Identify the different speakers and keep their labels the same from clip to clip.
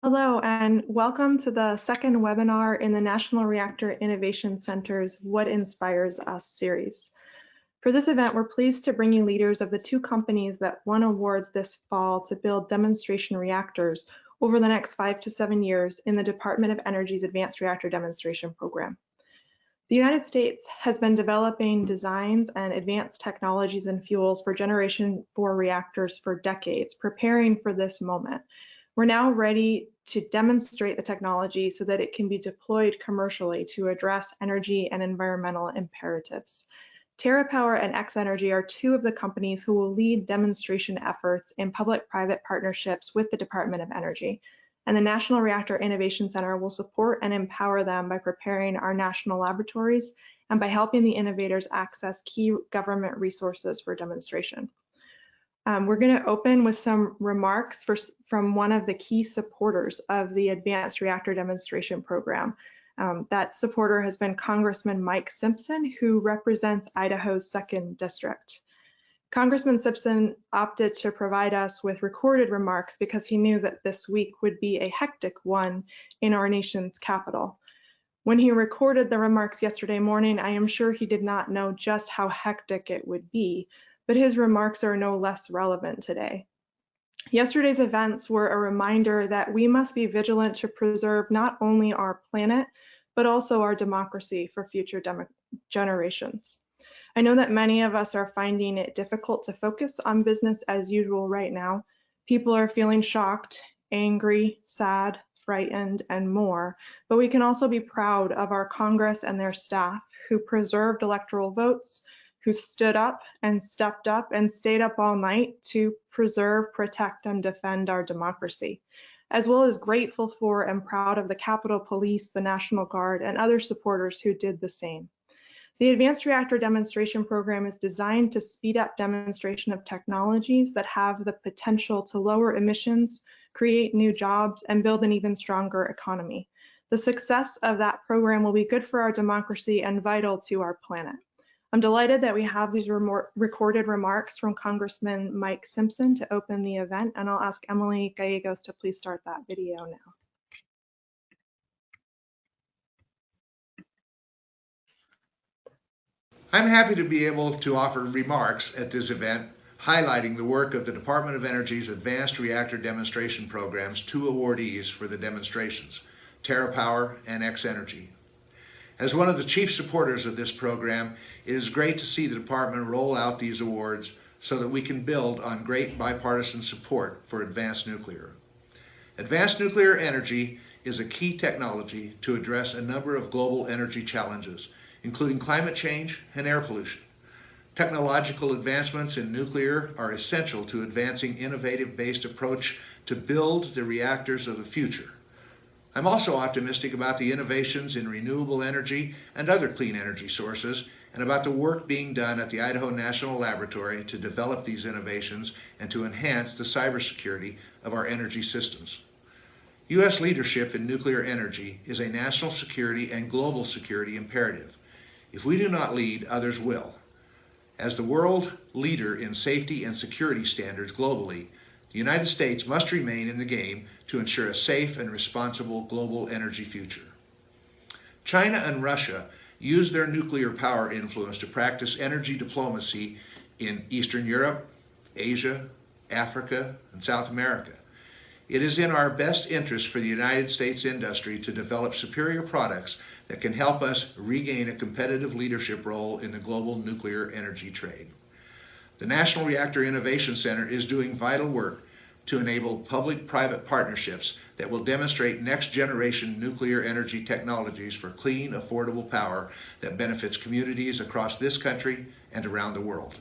Speaker 1: Hello, and welcome to the second webinar in the National Reactor Innovation Center's What Inspires Us series. For this event, we're pleased to bring you leaders of the two companies that won awards this fall to build demonstration reactors over the next 5 to 7 years in the Department of Energy's Advanced Reactor Demonstration Program. The United States has been developing designs and advanced technologies and fuels for Generation 4 reactors for decades, preparing for this moment. We're now ready to demonstrate the technology so that it can be deployed commercially to address energy and environmental imperatives. TerraPower and XEnergy are two of the companies who will lead demonstration efforts in public-private partnerships with the Department of Energy, and the National Reactor Innovation Center will support and empower them by preparing our national laboratories and by helping the innovators access key government resources for demonstration. We're going to open with some remarks from one of the key supporters of the Advanced Reactor Demonstration Program. That supporter has been Congressman Mike Simpson, who represents Idaho's 2nd District. Congressman Simpson opted to provide us with recorded remarks because he knew that this week would be a hectic one in our nation's capital. When he recorded the remarks yesterday morning, I am sure he did not know just how hectic it would be, but his remarks are no less relevant today. Yesterday's events were a reminder that we must be vigilant to preserve not only our planet, but also our democracy for future generations. I know that many of us are finding it difficult to focus on business as usual right now. People are feeling shocked, angry, sad, frightened, and more, but we can also be proud of our Congress and their staff who preserved electoral votes, who stood up and stepped up and stayed up all night to preserve, protect, and defend our democracy, as well as grateful for and proud of the Capitol Police, the National Guard, and other supporters who did the same. The Advanced Reactor Demonstration Program is designed to speed up demonstration of technologies that have the potential to lower emissions, create new jobs, and build an even stronger economy. The success of that program will be good for our democracy and vital to our planet. I'm delighted that we have these recorded remarks from Congressman Mike Simpson to open the event, and I'll ask Emily Gallegos to please start that video now.
Speaker 2: I'm happy to be able to offer remarks at this event highlighting the work of the Department of Energy's Advanced Reactor Demonstration Program's two awardees for the demonstrations, TerraPower and XEnergy. As one of the chief supporters of this program, it is great to see the department roll out these awards so that we can build on great bipartisan support for advanced nuclear. Advanced nuclear energy is a key technology to address a number of global energy challenges, including climate change and air pollution. Technological advancements in nuclear are essential to advancing innovative-based approach to build the reactors of the future. I'm also optimistic about the innovations in renewable energy and other clean energy sources, and about the work being done at the Idaho National Laboratory to develop these innovations and to enhance the cybersecurity of our energy systems. U.S. leadership in nuclear energy is a national security and global security imperative. If we do not lead, others will. As the world leader in safety and security standards globally, the United States must remain in the game to ensure a safe and responsible global energy future. China and Russia use their nuclear power influence to practice energy diplomacy in Eastern Europe, Asia, Africa, and South America. It is in our best interest for the United States industry to develop superior products that can help us regain a competitive leadership role in the global nuclear energy trade. The National Reactor Innovation Center is doing vital work to enable public-private partnerships that will demonstrate next-generation nuclear energy technologies for clean, affordable power that benefits communities across this country and around the world.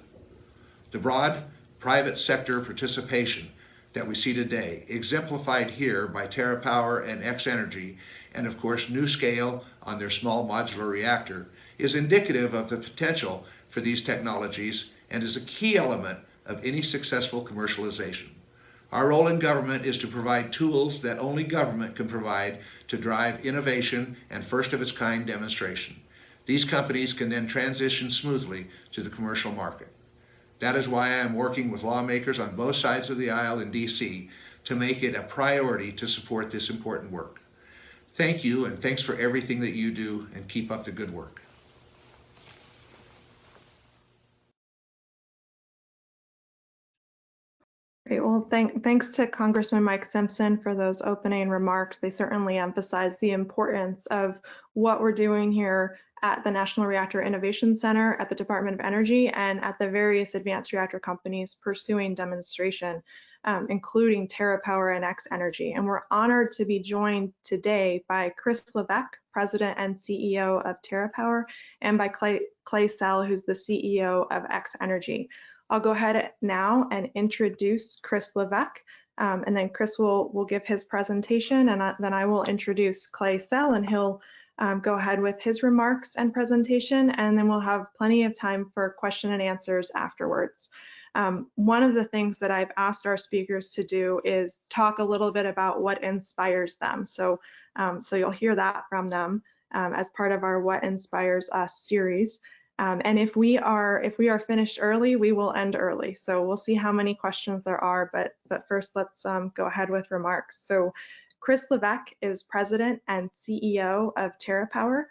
Speaker 2: The broad private sector participation that we see today, exemplified here by TerraPower and XEnergy, and of course NuScale on their small modular reactor, is indicative of the potential for these technologies and is a key element of any successful commercialization. Our role in government is to provide tools that only government can provide to drive innovation and first-of-its-kind demonstration. These companies can then transition smoothly to the commercial market. That is why I am working with lawmakers on both sides of the aisle in D.C. to make it a priority to support this important work. Thank you, and thanks for everything that you do, and keep up the good work.
Speaker 1: Great. Well, thanks to Congressman Mike Simpson for those opening remarks. They certainly emphasize the importance of what we're doing here at the National Reactor Innovation Center, at the Department of Energy, and at the various advanced reactor companies pursuing demonstration, including TerraPower and XEnergy. And we're honored to be joined today by Chris Levesque, President and CEO of TerraPower, and by Clay Sell, who's the CEO of XEnergy. I'll go ahead now and introduce Chris Levesque, and then Chris will give his presentation, and then I will introduce Clay Sell, and he'll go ahead with his remarks and presentation, and then we'll have plenty of time for question and answers afterwards. One of the things that I've asked our speakers to do is talk a little bit about what inspires them. So you'll hear that from them as part of our What Inspires Us series. And if we are finished early, we will end early. So we'll see how many questions there are, but first let's go ahead with remarks. So Chris Levesque is President and CEO of TerraPower.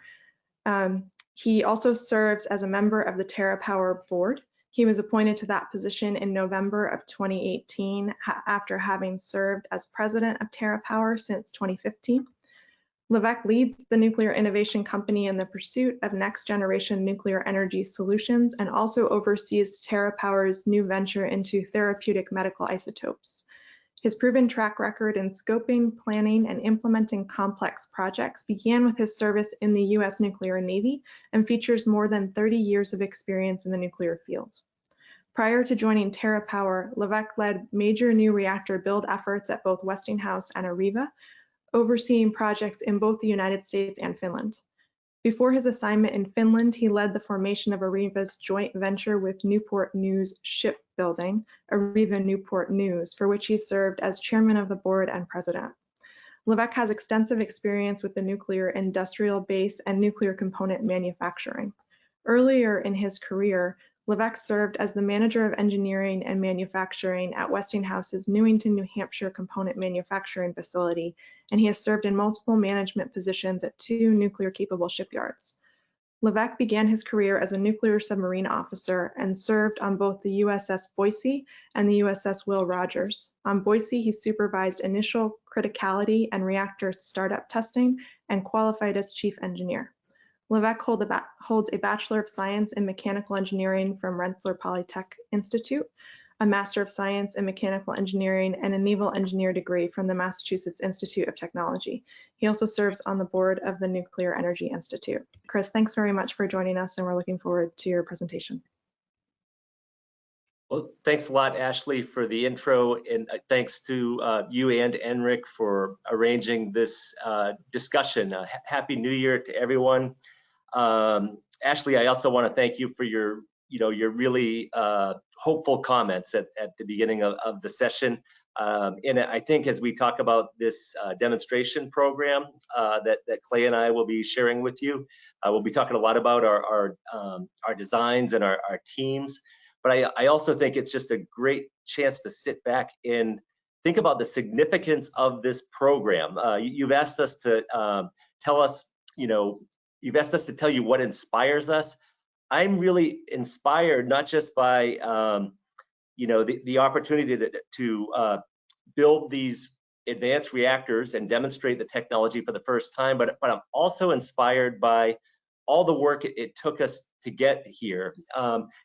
Speaker 1: He also serves as a member of the TerraPower board. He was appointed to that position in November of 2018 after having served as president of TerraPower since 2015. Levesque leads the nuclear innovation company in the pursuit of next-generation nuclear energy solutions and also oversees TerraPower's new venture into therapeutic medical isotopes. His proven track record in scoping, planning, and implementing complex projects began with his service in the U.S. Nuclear Navy and features more than 30 years of experience in the nuclear field. Prior to joining TerraPower, Levesque led major new reactor build efforts at both Westinghouse and Areva, overseeing projects in both the United States and Finland. Before his assignment in Finland, he led the formation of Areva's joint venture with Newport News Shipbuilding, Areva Newport News, for which he served as chairman of the board and president. Levesque has extensive experience with the nuclear industrial base and nuclear component manufacturing. Earlier in his career, Levesque served as the manager of engineering and manufacturing at Westinghouse's Newington, New Hampshire component manufacturing facility, and he has served in multiple management positions at 2 nuclear-capable shipyards. Levesque began his career as a nuclear submarine officer and served on both the USS Boise and the USS Will Rogers. On Boise, he supervised initial criticality and reactor startup testing and qualified as chief engineer. Levesque holds a Bachelor of Science in Mechanical Engineering from Rensselaer Polytech Institute, a Master of Science in Mechanical Engineering, and a Naval Engineer degree from the Massachusetts Institute of Technology. He also serves on the board of the Nuclear Energy Institute. Chris, thanks very much for joining us, and we're looking forward to your presentation.
Speaker 3: Well, thanks a lot, Ashley, for the intro, and thanks to you and NRIC for arranging this discussion. Happy New Year to everyone. Ashley, I also want to thank you for your really hopeful comments at the beginning of the session. And I think as we talk about this demonstration program that Clay and I will be sharing with you, we'll be talking a lot about our designs and our teams. But I also think it's just a great chance to sit back and think about the significance of this program. You've asked us to tell us, you've asked us to tell you what inspires us. I'm really inspired not just by the opportunity to build these advanced reactors and demonstrate the technology for the first time, but I'm also inspired by all the work it took us to get here.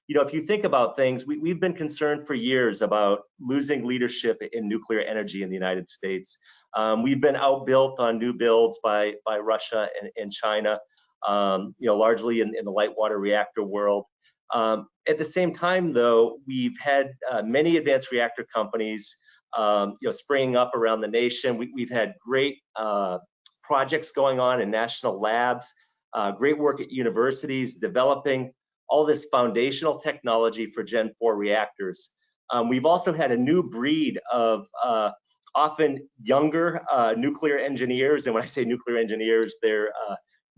Speaker 3: If you think about things, we've been concerned for years about losing leadership in nuclear energy in the United States. We've been outbuilt on new builds by Russia and China. Largely in the light water reactor world. At the same time, though, we've had many advanced reactor companies, springing up around the nation. We've had great projects going on in national labs, great work at universities developing all this foundational technology for Gen 4 reactors. We've also had a new breed of often younger nuclear engineers, and when I say nuclear engineers, they're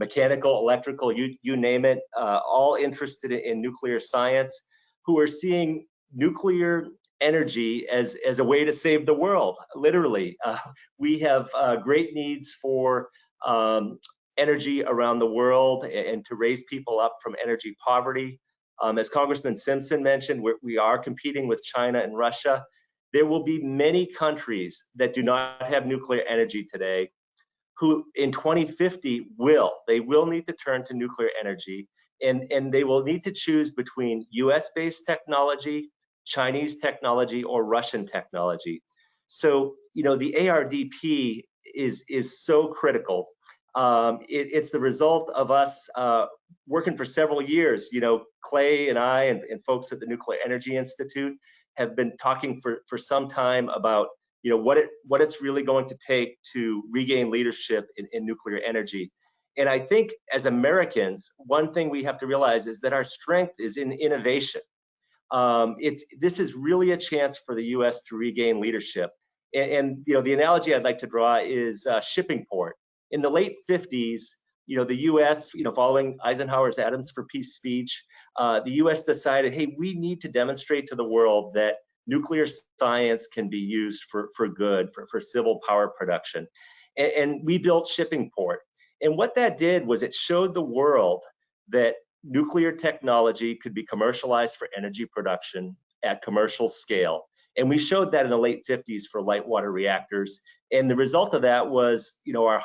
Speaker 3: mechanical, electrical, you name it, all interested in nuclear science, who are seeing nuclear energy as a way to save the world, literally. We have great needs for energy around the world and to raise people up from energy poverty. As Congressman Simpson mentioned, we are competing with China and Russia. There will be many countries that do not have nuclear energy today who in 2050 will need to turn to nuclear energy, and they will need to choose between US-based technology, Chinese technology, or Russian technology. So, you know, the ARDP is so critical. It's the result of us working for several years. You know, Clay and I and folks at the Nuclear Energy Institute have been talking for some time about, you know, what it's really going to take to regain leadership in nuclear energy. And I think as Americans, one thing we have to realize is that our strength is in innovation. This is really a chance for the U.S. to regain leadership. And you know, the analogy I'd like to draw is shipping port. In the late 50s, you know, the U.S., you know, following Eisenhower's Atoms for Peace speech, the U.S. decided, hey, we need to demonstrate to the world that nuclear science can be used for good, for civil power production. And we built shipping port. And what that did was it showed the world that nuclear technology could be commercialized for energy production at commercial scale. And we showed that in the late 50s for light water reactors. And the result of that was, you know, our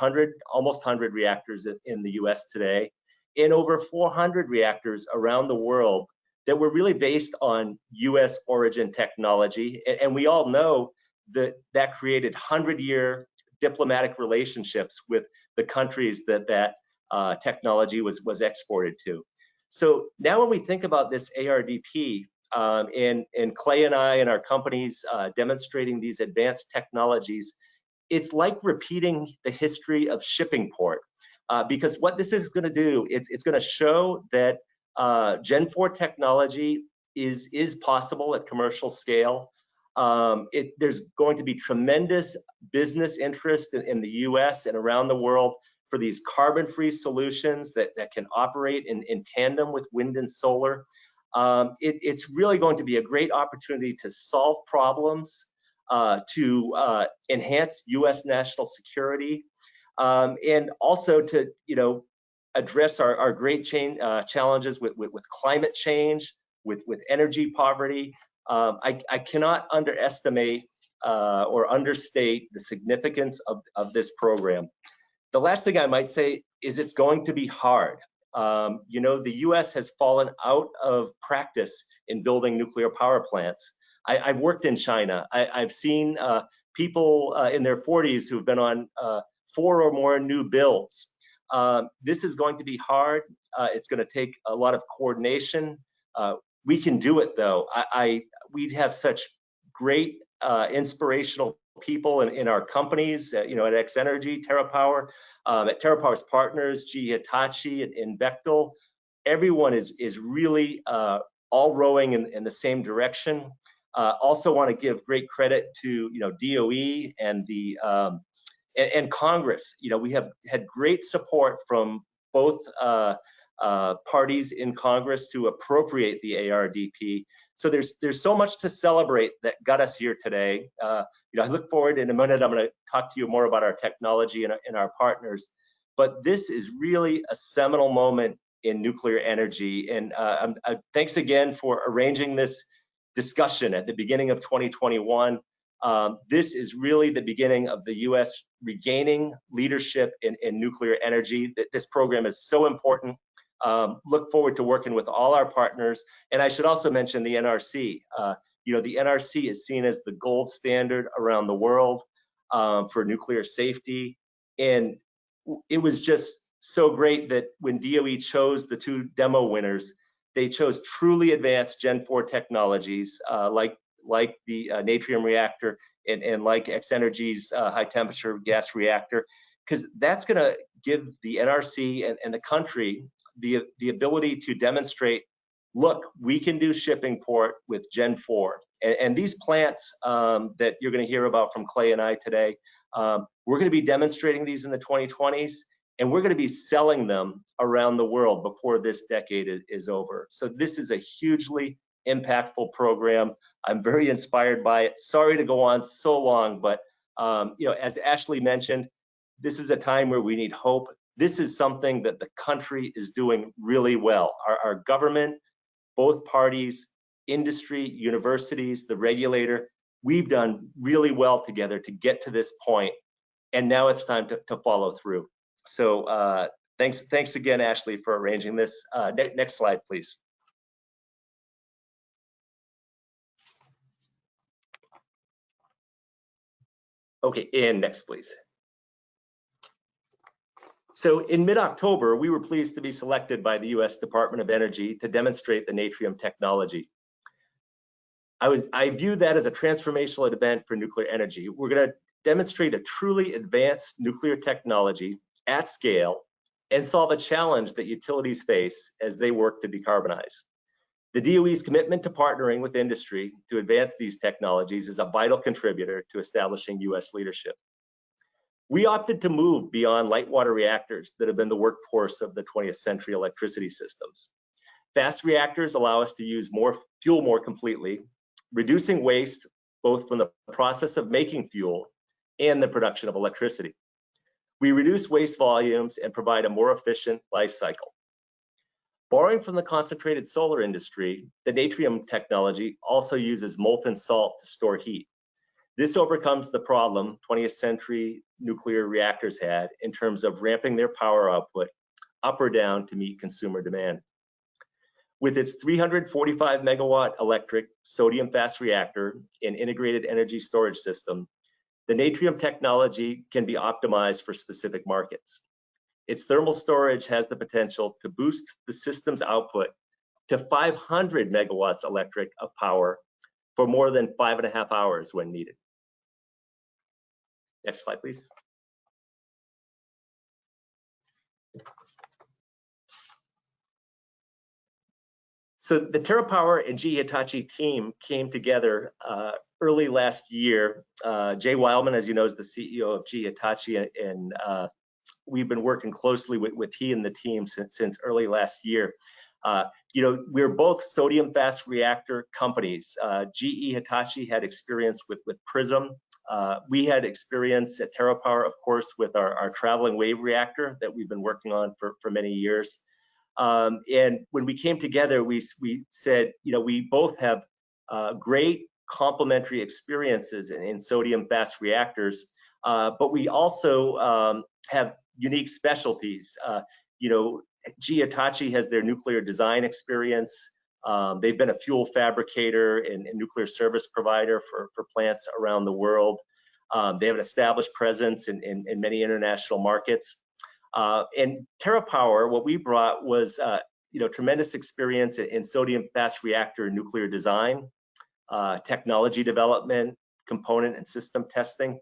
Speaker 3: almost 100 reactors in the US today, and over 400 reactors around the world that were really based on US origin technology. And we all know that that created 100-year diplomatic relationships with the countries that technology was exported to. So now when we think about this ARDP, and Clay and I and our companies demonstrating these advanced technologies, it's like repeating the history of shipping port, because what this is going to do, it's going to show that Gen 4 technology is possible at commercial scale. There's going to be tremendous business interest in the US and around the world for these carbon-free solutions that can operate in tandem with wind and solar. It's really going to be a great opportunity to solve problems, to enhance US national security, and also to, you know, address our great challenges with climate change, with energy poverty. I cannot underestimate or understate the significance of this program. The last thing I might say is it's going to be hard. You know, the US has fallen out of practice in building nuclear power plants. I've worked in China. I've seen people in their 40s who've been on 4 or more new builds. This is going to be hard. It's going to take a lot of coordination. We can do it, though. We'd have such great inspirational people in our companies, you know, at XEnergy, TerraPower, at TerraPower's partners, GE Hitachi and Bechtel. Everyone is really all rowing in the same direction. Also want to give great credit to, you know, DOE and the and Congress. You know, we have had great support from both parties in Congress to appropriate the ARDP. So there's so much to celebrate that got us here today. You know, I look forward in a minute. I'm going to talk to you more about our technology and our partners. But this is really a seminal moment in nuclear energy. And thanks again for arranging this discussion at the beginning of 2021. This is really the beginning of the U.S. regaining leadership in nuclear energy. This program is so important. Look forward to working with all our partners. And I should also mention the NRC. You know, the NRC is seen as the gold standard around the world for nuclear safety. And it was just so great that when DOE chose the 2 demo winners, they chose truly advanced Gen 4 technologies like the Natrium reactor and like XEnergy's high temperature gas reactor, because that's going to give the NRC and the country the ability to demonstrate, look, we can do shipping port with Gen 4. And these plants that you're going to hear about from Clay and I today, we're going to be demonstrating these in the 2020s, and we're going to be selling them around the world before this decade is over. So this is a hugely impactful program. I'm very inspired by it. Sorry to go on so long, but you know, as Ashley mentioned, this is a time where we need hope. This is something that the country is doing really well. Our government, both parties, industry, universities, the regulator, we've done really well together to get to this point, and now it's time to follow through. So thanks again, Ashley, for arranging this. Next slide, please. Okay, and next, please. So in mid-October, we were pleased to be selected by the US Department of Energy to demonstrate the Natrium technology. I view that as a transformational event for nuclear energy. We're going to demonstrate a truly advanced nuclear technology at scale and solve a challenge that utilities face as they work to decarbonize. The DOE's commitment to partnering with industry to advance these technologies is a vital contributor to establishing US leadership. We opted to move beyond light water reactors that have been the workhorse of the 20th century electricity systems. Fast reactors allow us to use more fuel more completely, reducing waste both from the process of making fuel and the production of electricity. We reduce waste volumes and provide a more efficient life cycle. Borrowing from the concentrated solar industry, the Natrium technology also uses molten salt to store heat. This overcomes the problem 20th century nuclear reactors had in terms of ramping their power output up or down to meet consumer demand. With its 345 megawatt electric sodium fast reactor and integrated energy storage system, the Natrium technology can be optimized for specific markets. Its thermal storage has the potential to boost the system's output to 500 megawatts electric of power for more than 5.5 hours when needed. Next slide, please. So the TerraPower and GE Hitachi team came together early last year. Jay Wildman, as you know, is the CEO of GE Hitachi, and we've been working closely with he and the team since early last year. You know, we're both sodium fast reactor companies. GE Hitachi had experience with Prism. We had experience at TerraPower, of course, with our traveling wave reactor that we've been working on for many years. And when we came together, we said, you know, we both have great complementary experiences in sodium fast reactors, but we also have unique specialties. You know, GE Hitachi has their nuclear design experience. They've been a fuel fabricator and nuclear service provider for plants around the world. They have an established presence in many international markets. And TerraPower, what we brought was you know, tremendous experience in sodium fast reactor nuclear design, technology development, component and system testing.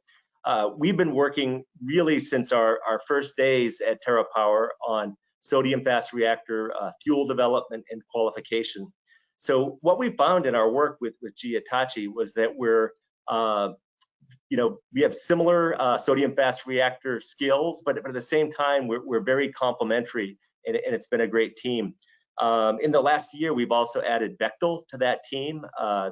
Speaker 3: We've been working really since our first days at TerraPower on sodium fast reactor fuel development and qualification. So what we found in our work with GE Hitachi was that we're you know, we have similar sodium fast reactor skills, but at the same time, we're very complementary, and it's been a great team. In the last year, we've also added Bechtel to that team.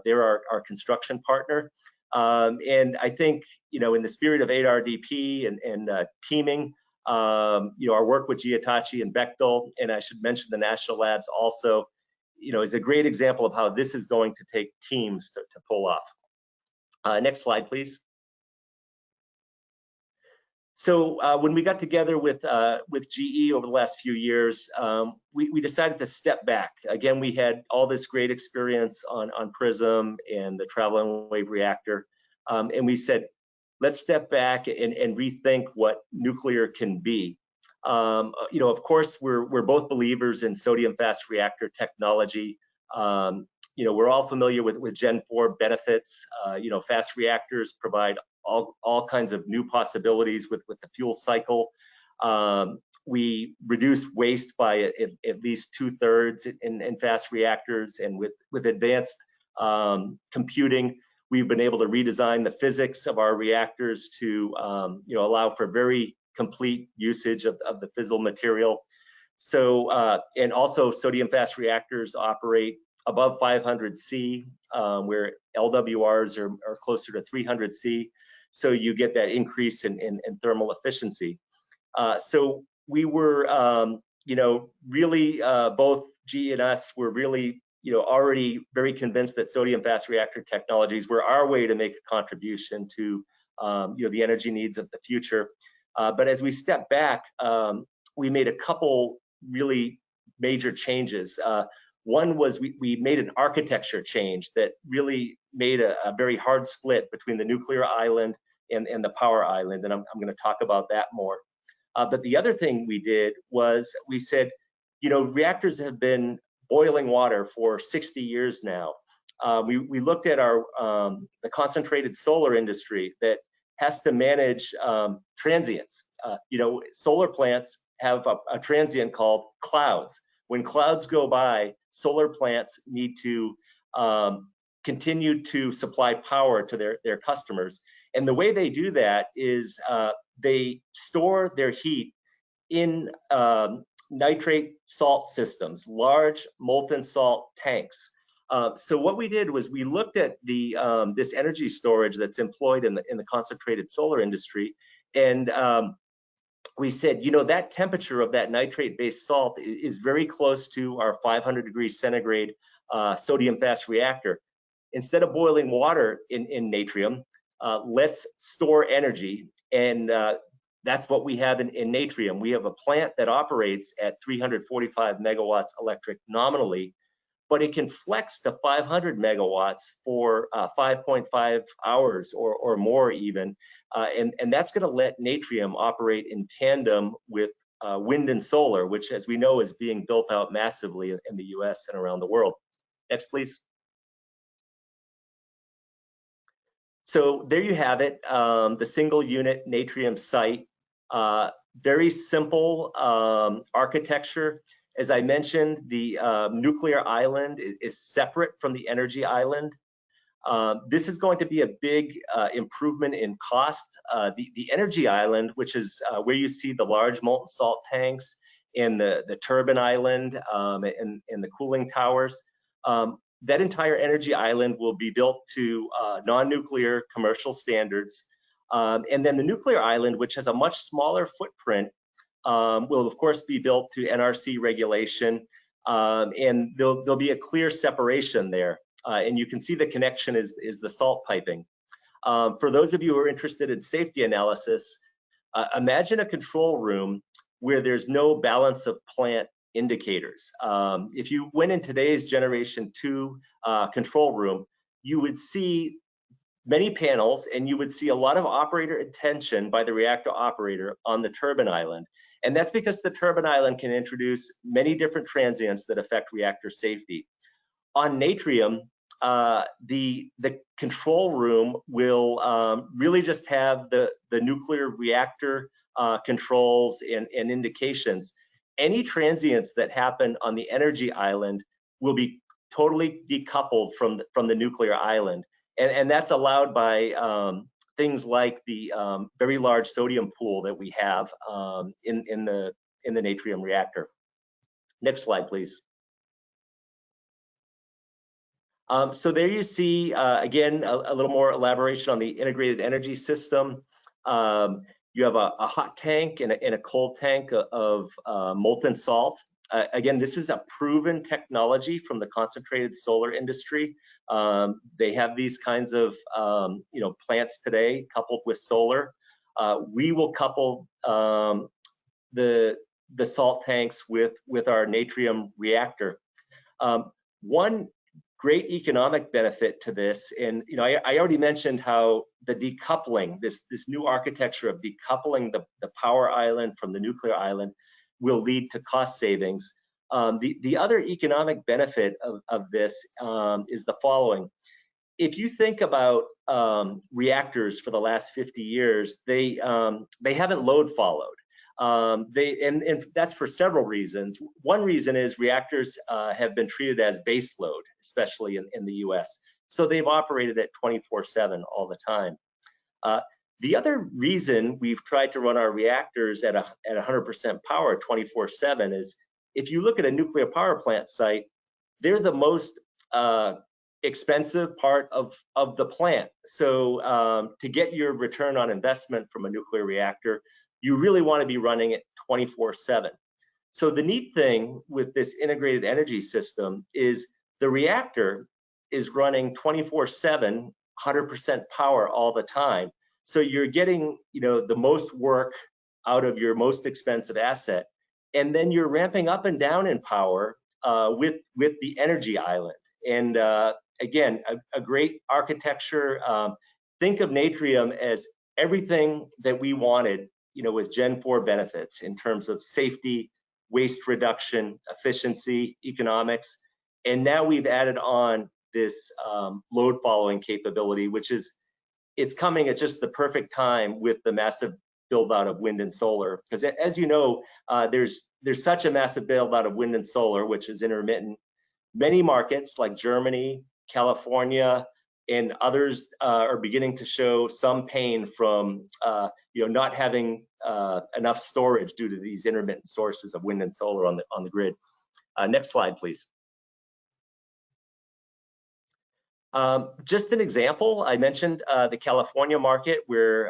Speaker 3: They're our construction partner. And I think, you know, in the spirit of 8RDP and teaming, you know, our work with GE Hitachi and Bechtel, and I should mention the national labs also, you know, is a great example of how this is going to take teams to pull off. Next slide, please. So when we got together with GE over the last few years, we decided to step back. Again, we had all this great experience on Prism and the traveling wave reactor, and we said, let's step back and rethink what nuclear can be. You know, of course, we're both believers in sodium fast reactor technology. You know, we're all familiar with Gen 4 benefits. You know, fast reactors provide all kinds of new possibilities with the fuel cycle. We reduce waste by at least 2/3 in fast reactors, and with advanced computing, we've been able to redesign the physics of our reactors to you know, allow for very complete usage of the fissile material. So and also sodium fast reactors operate above 500 C, where LWRs are closer to 300 C. So you get that increase in thermal efficiency. So we were, you know, really both GE and us were really, you know, already very convinced that sodium fast reactor technologies were our way to make a contribution to, you know, the energy needs of the future. But as we step back, we made a couple really major changes. One was we made an architecture change that really made a very hard split between the nuclear island and the power island, and I'm going to talk about that more. But the other thing we did was we said, you know, reactors have been boiling water for 60 years now. We looked at our the concentrated solar industry that has to manage transients. You know, solar plants have a transient called clouds. When clouds go by, solar plants need to continue to supply power to their customers. And the way they do that is they store their heat in nitrate salt systems, large molten salt tanks. So what we did was we looked at the this energy storage that's employed in the concentrated solar industry, and we said, you know, that temperature of that nitrate-based salt is very close to our 500 degrees centigrade sodium fast reactor. Instead of boiling water in natrium, let's store energy, and that's what we have in natrium. We have a plant that operates at 345 megawatts electric nominally, but it can flex to 500 megawatts for 5.5 hours or more even. And that's going to let natrium operate in tandem with wind and solar, which, as we know, is being built out massively in the US and around the world. Next, please. So there you have it, the single unit natrium site. Very simple architecture. As I mentioned, the nuclear island is separate from the energy island. This is going to be a big improvement in cost. The energy island, which is where you see the large molten salt tanks and the turbine island and the cooling towers, that entire energy island will be built to non-nuclear commercial standards. And then the nuclear island, which has a much smaller footprint, will of course be built to NRC regulation, and there'll be a clear separation there. And you can see the connection is the salt piping. For those of you who are interested in safety analysis, imagine a control room where there's no balance of plant indicators. If you went in today's Generation 2 control room, you would see many panels, and you would see a lot of operator attention by the reactor operator on the turbine island. And that's because the turbine island can introduce many different transients that affect reactor safety. On natrium, the control room will really just have the nuclear reactor controls and indications. Any transients that happen on the energy island will be totally decoupled from the nuclear island. And that's allowed by things like the very large sodium pool that we have in the natrium reactor. Next slide, please. So there you see, again, a little more elaboration on the integrated energy system. You have a hot tank and a cold tank of molten salt. Again, this is a proven technology from the concentrated solar industry. They have these kinds of plants today coupled with solar. We will couple the salt tanks with our natrium reactor. One great economic benefit to this, and I already mentioned how the decoupling, this new architecture of decoupling the power island from the nuclear island, will lead to cost savings. The other economic benefit of this is the following. If you think about reactors for the last 50 years, they haven't load followed. And that's for several reasons. One reason is reactors have been treated as base load, especially in the US. So they've operated at 24/7 all the time. The other reason we've tried to run our reactors at 100% power 24/7 is if you look at a nuclear power plant site, they're the most expensive part of the plant. So to get your return on investment from a nuclear reactor, you really want to be running it 24/7. So the neat thing with this integrated energy system is the reactor is running 24/7, 100% power all the time. So you're getting, the most work out of your most expensive asset, and then you're ramping up and down in power with the energy island. And again, a great architecture. Think of Natrium as everything that we wanted, with Gen 4 benefits in terms of safety, waste reduction, efficiency, economics. And now we've added on this load following capability, which it's coming at just the perfect time with the massive build out of wind and solar. Because as you know, there's such a massive build out of wind and solar, which is intermittent. Many markets like Germany, California, and others are beginning to show some pain from not having enough storage due to these intermittent sources of wind and solar on the grid. Next slide, please. Just an example, I mentioned the California market, where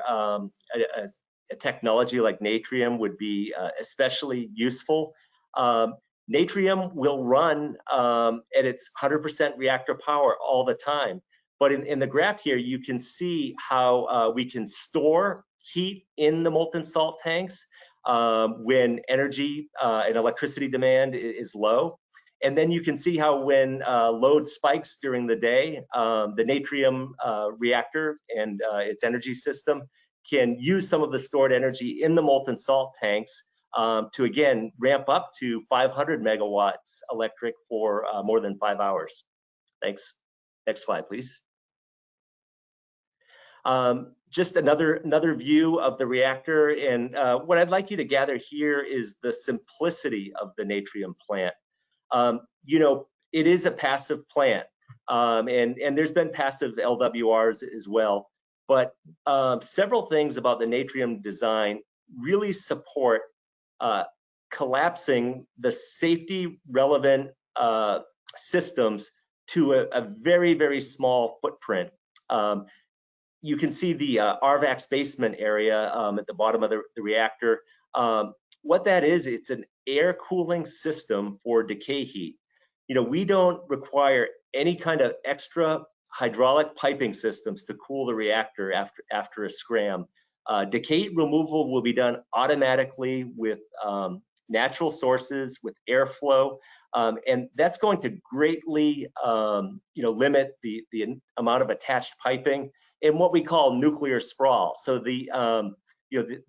Speaker 3: a technology like Natrium would be especially useful. Natrium will run at its 100% reactor power all the time. But in the graph here, you can see how we can store heat in the molten salt tanks when energy and electricity demand is low. And then you can see how when load spikes during the day, the Natrium reactor and its energy system can use some of the stored energy in the molten salt tanks to, again, ramp up to 500 megawatts electric for more than 5 hours. Thanks. Next slide, please. Just another view of the reactor. And what I'd like you to gather here is the simplicity of the Natrium plant. It is a passive plant, and there's been passive LWRs as well. But several things about the Natrium design really support collapsing the safety relevant systems to a very, very small footprint. You can see the RVAX basement area at the bottom of the reactor. What that is, it's an air cooling system for decay heat. We don't require any kind of extra hydraulic piping systems to cool the reactor after a scram. Decay removal will be done automatically with natural sources, with airflow, and that's going to greatly limit the amount of attached piping and what we call nuclear sprawl. So the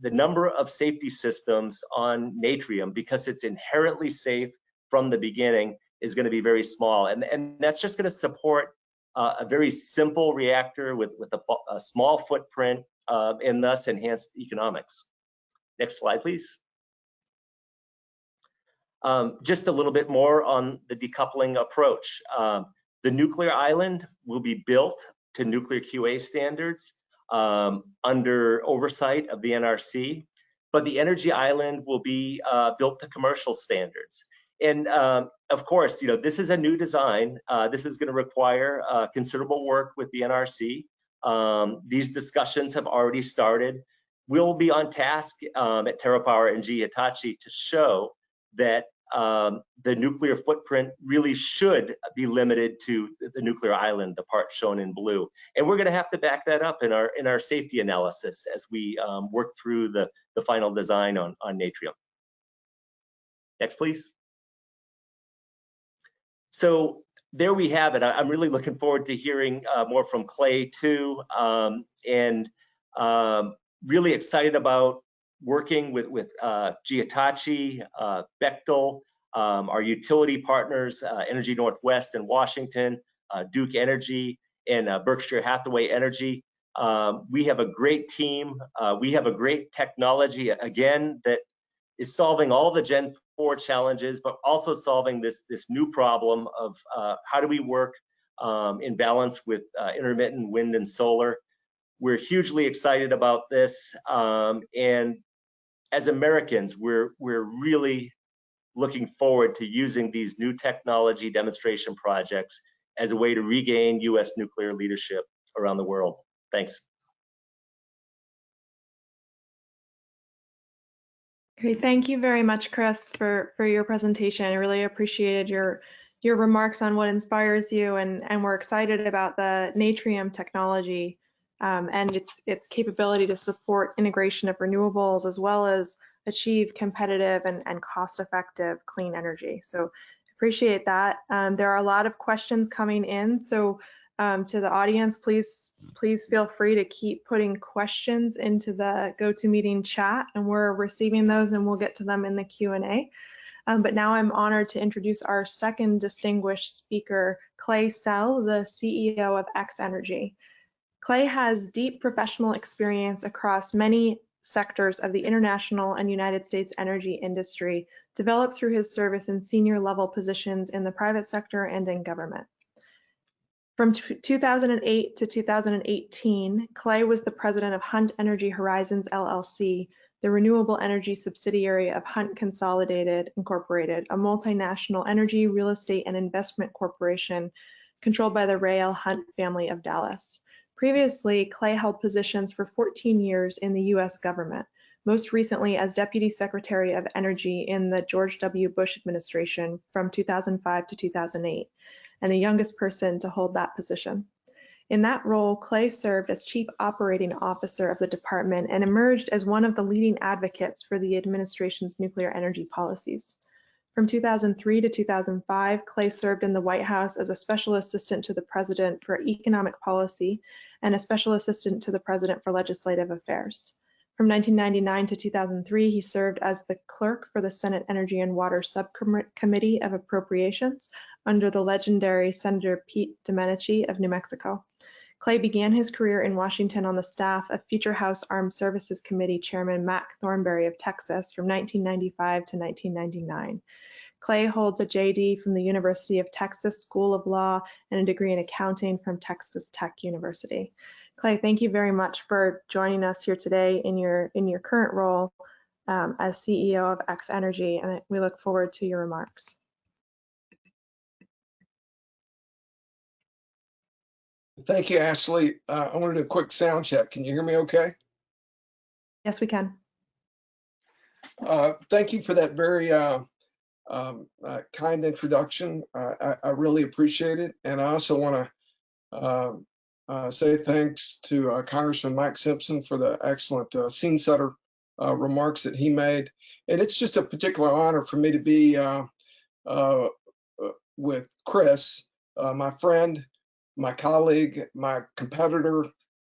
Speaker 3: number of safety systems on Natrium, because it's inherently safe from the beginning, is going to be very small, and that's just going to support a very simple reactor with a small footprint and thus enhanced economics. Next slide, please. Just a little bit more on the decoupling approach. The nuclear island will be built to nuclear QA standards under oversight of the NRC, but the energy island will be built to commercial standards. And of course, this is a new design. This is going to require considerable work with the NRC. These discussions have already started. We'll be on task at TerraPower and GE Hitachi to show that the nuclear footprint really should be limited to the nuclear island, the part shown in blue. And we're going to have to back that up in our safety analysis as we work through the final design on Natrium. Next, please. So there we have it. I'm really looking forward to hearing more from Clay too, and really excited about working with GE Hitachi, Bechtel, our utility partners, Energy Northwest in Washington, Duke Energy, and Berkshire Hathaway Energy. We have a great team. We have a great technology, again, that is solving all the Gen 4 challenges, but also solving this new problem of how do we work in balance with intermittent wind and solar. We're hugely excited about this, and as Americans, we're really looking forward to using these new technology demonstration projects as a way to regain U.S. nuclear leadership around the world. Thanks.
Speaker 1: Great. Thank you very much, Chris, for your presentation. I really appreciated your remarks on what inspires you, and we're excited about the Natrium technology and its capability to support integration of renewables as well as achieve competitive and cost-effective clean energy. So appreciate that. There are a lot of questions coming in, so to the audience, please feel free to keep putting questions into the GoToMeeting chat, and we're receiving those and we'll get to them in the Q&A. But now I'm honored to introduce our second distinguished speaker, Clay Sell, the CEO of XEnergy. Clay has deep professional experience across many sectors of the international and United States energy industry, developed through his service in senior level positions in the private sector and in government. From 2008 to 2018, Clay was the president of Hunt Energy Horizons LLC, the renewable energy subsidiary of Hunt Consolidated Incorporated, a multinational energy, real estate, and investment corporation controlled by the Ray L. Hunt family of Dallas. Previously, Clay held positions for 14 years in the U.S. government, most recently as Deputy Secretary of Energy in the George W. Bush administration from 2005 to 2008. And the youngest person to hold that position. In that role, Clay served as Chief Operating Officer of the department and emerged as one of the leading advocates for the administration's nuclear energy policies. From 2003 to 2005, Clay served in the White House as a Special Assistant to the President for Economic Policy and a Special Assistant to the President for Legislative Affairs. From 1999 to 2003, he served as the clerk for the Senate Energy and Water Subcommittee of Appropriations under the legendary Senator Pete Domenici of New Mexico. Clay began his career in Washington on the staff of future House Armed Services Committee Chairman Mac Thornberry of Texas from 1995 to 1999. Clay holds a JD from the University of Texas School of Law and a degree in accounting from Texas Tech University. Clay, thank you very much for joining us here today in your current role as CEO of XEnergy, and we look forward to your remarks.
Speaker 4: Thank you, Ashley. I want to do a quick sound check. Can you hear me okay?
Speaker 1: Yes, we can.
Speaker 4: Thank you for that very kind introduction. I really appreciate it. And I also want to say thanks to Congressman Mike Simpson for the excellent scene setter remarks that he made. And it's just a particular honor for me to be with Chris, my friend, my colleague, my competitor,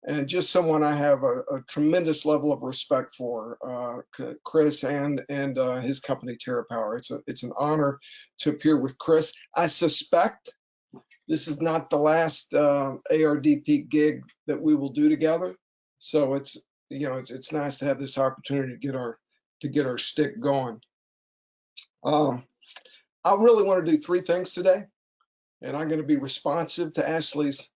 Speaker 4: and just someone I have a tremendous level of respect for, Chris and his company TerraPower. It's an honor to appear with Chris. I suspect this is not the last ARDP gig that we will do together, so it's nice to have this opportunity to get our stick going. I really want to do three things today, and I'm going to be responsive to Ashley's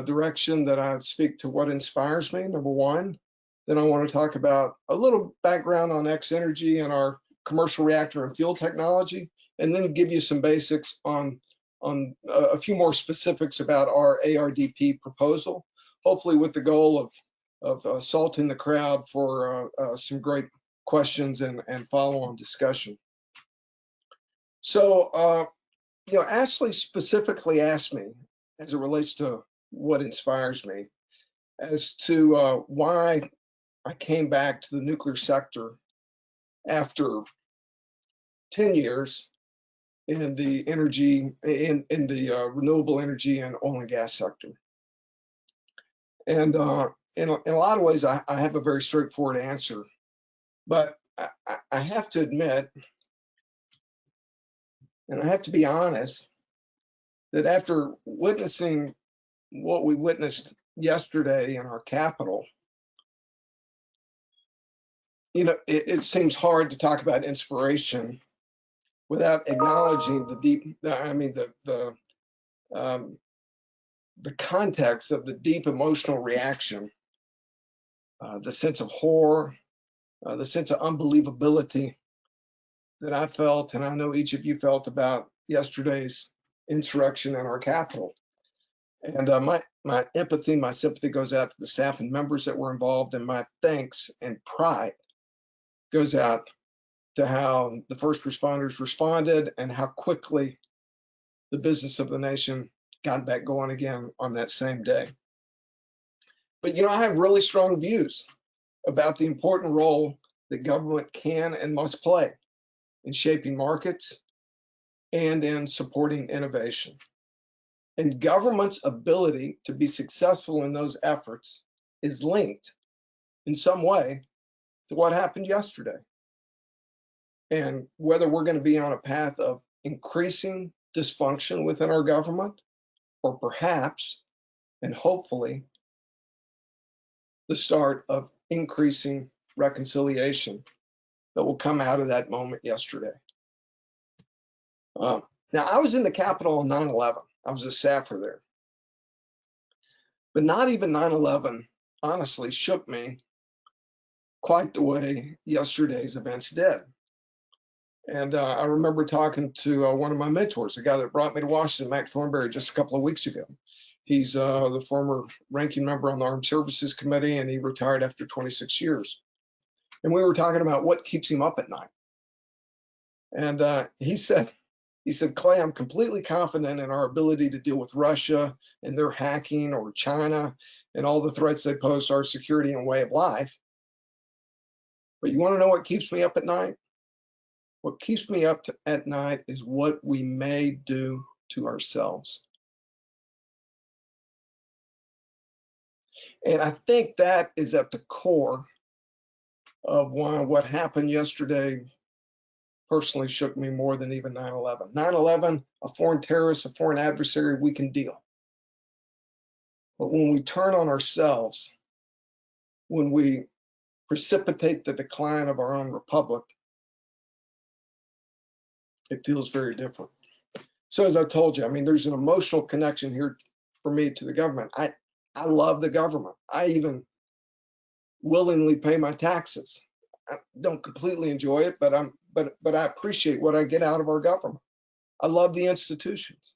Speaker 4: direction that I speak to what inspires me, number one. Then I want to talk about a little background on XEnergy and our commercial reactor and fuel technology, and then give you some basics on a few more specifics about our ARDP proposal, hopefully with the goal of assaulting the crowd for some great questions and follow-on discussion. So, Ashley specifically asked me, as it relates to what inspires me, as to why I came back to the nuclear sector after 10 years in the energy, in the renewable energy and oil and gas sector. And in a lot of ways, I have a very straightforward answer, but I have to admit, and I have to be honest, that after witnessing what we witnessed yesterday in our Capitol, it seems hard to talk about inspiration without acknowledging the deep, the context of the deep emotional reaction, the sense of horror, the sense of unbelievability that I felt, and I know each of you felt about yesterday's insurrection in our capital. And my empathy, my sympathy goes out to the staff and members that were involved, and my thanks and pride goes out to how the first responders responded and how quickly the business of the nation got back going again on that same day. But you know, I have really strong views about the important role that government can and must play in shaping markets and in supporting innovation. And government's ability to be successful in those efforts is linked in some way to what happened yesterday. And whether we're going to be on a path of increasing dysfunction within our government, or perhaps, and hopefully, the start of increasing reconciliation that will come out of that moment yesterday. Now, I was in the Capitol on 9/11. I was a staffer there. But not even 9/11 honestly shook me quite the way yesterday's events did. And I remember talking to one of my mentors, the guy that brought me to Washington, Mac Thornberry, just a couple of weeks ago. He's the former ranking member on the Armed Services Committee, and he retired after 26 years. And we were talking about what keeps him up at night. And he said, Clay, I'm completely confident in our ability to deal with Russia and their hacking, or China and all the threats they pose to our security and way of life. But you want to know what keeps me up at night? What keeps me up at night is what we may do to ourselves. And I think that is at the core of why what happened yesterday personally shook me more than even 9/11. 9/11, a foreign terrorist, a foreign adversary, we can deal. But when we turn on ourselves, when we precipitate the decline of our own republic, it feels very different. So as I told you, I mean, there's an emotional connection here for me to the government. I love the government. I even willingly pay my taxes. I don't completely enjoy it, but I appreciate what I get out of our government. I love the institutions.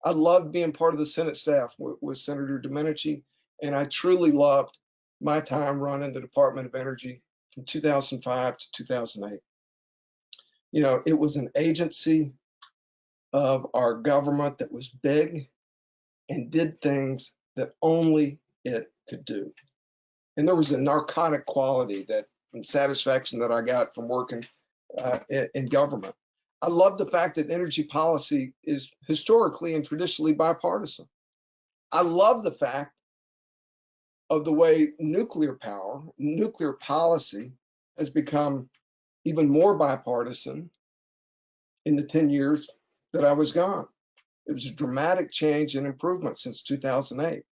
Speaker 4: I loved being part of the Senate staff with Senator Domenici, and I truly loved my time running the Department of Energy from 2005 to 2008. You know, it was an agency of our government that was big and did things that only it could do. And there was a narcotic quality that and satisfaction that I got from working in government. I love the fact that energy policy is historically and traditionally bipartisan. I love the fact of the way nuclear power, nuclear policy has become even more bipartisan in the 10 years that I was gone. It was a dramatic change and improvement since 2008.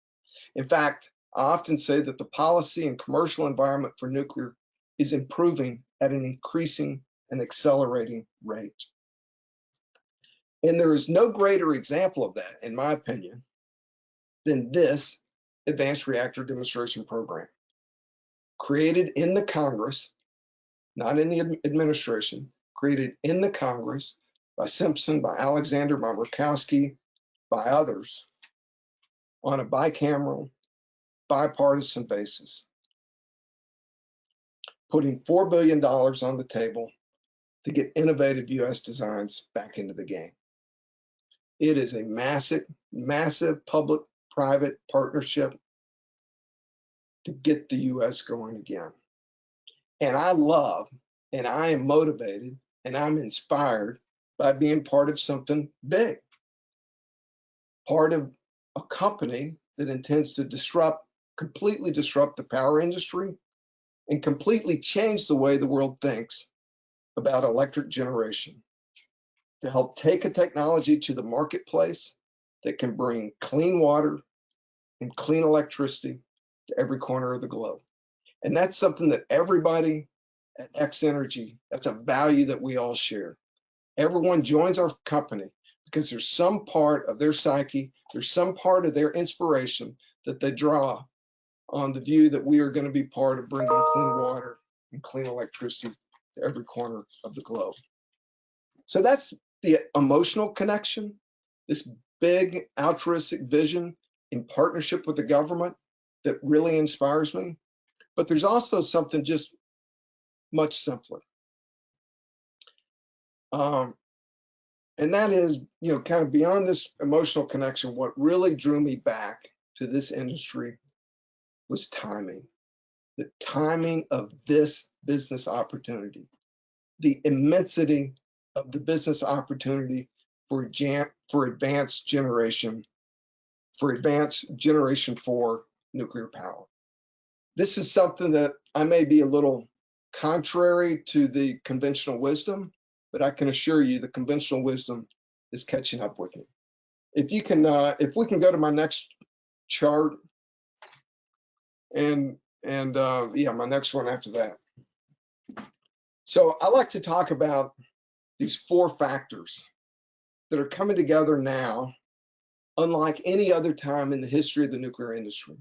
Speaker 4: In fact, I often say that the policy and commercial environment for nuclear is improving at an increasing and accelerating rate. And there is no greater example of that, in my opinion, than this Advanced Reactor Demonstration Program. Created in the Congress, not in the administration, created in the Congress by Simpson, by Alexander, by Murkowski, by others, on a bicameral, bipartisan basis, putting $4 billion on the table to get innovative US designs back into the game. It is a massive, massive public-private partnership to get the US going again. And I love, and I am motivated, and I'm inspired by being part of something big, part of a company that intends to completely disrupt the power industry and completely change the way the world thinks about electric generation, to help take a technology to the marketplace that can bring clean water and clean electricity to every corner of the globe. And that's something that everybody at XEnergy, that's a value that we all share. Everyone joins our company because there's some part of their psyche, there's some part of their inspiration that they draw on the view that we are going to be part of bringing clean water and clean electricity to every corner of the globe. So that's the emotional connection. this big altruistic vision in partnership with the government that really inspires me. But there's also something just much simpler. And that is, kind of beyond this emotional connection, what really drew me back to this industry was timing. The timing of this business opportunity, the immensity of the business opportunity for advanced generation 4 nuclear power. This is something that I may be a little contrary to the conventional wisdom, but I can assure you the conventional wisdom is catching up with me. If we can go to my next chart, and yeah, my next one after that. So I like to talk about these 4 factors that are coming together now, unlike any other time in the history of the nuclear industry.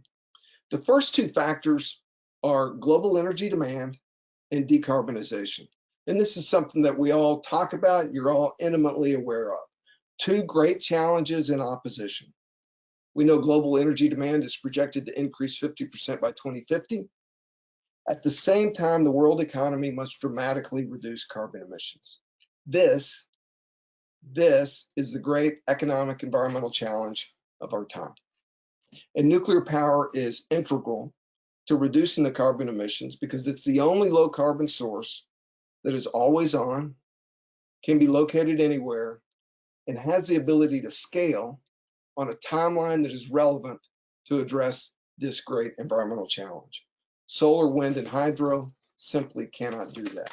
Speaker 4: The first 2 factors are global energy demand and decarbonization. And this is something that we all talk about, you're all intimately aware of. 2 great challenges in opposition. We know global energy demand is projected to increase 50% by 2050. At the same time, the world economy must dramatically reduce carbon emissions. This is the great economic environmental challenge of our time. And nuclear power is integral to reducing the carbon emissions because it's the only low carbon source that is always on, can be located anywhere, and has the ability to scale on a timeline that is relevant to address this great environmental challenge. Solar, wind, and hydro simply cannot do that.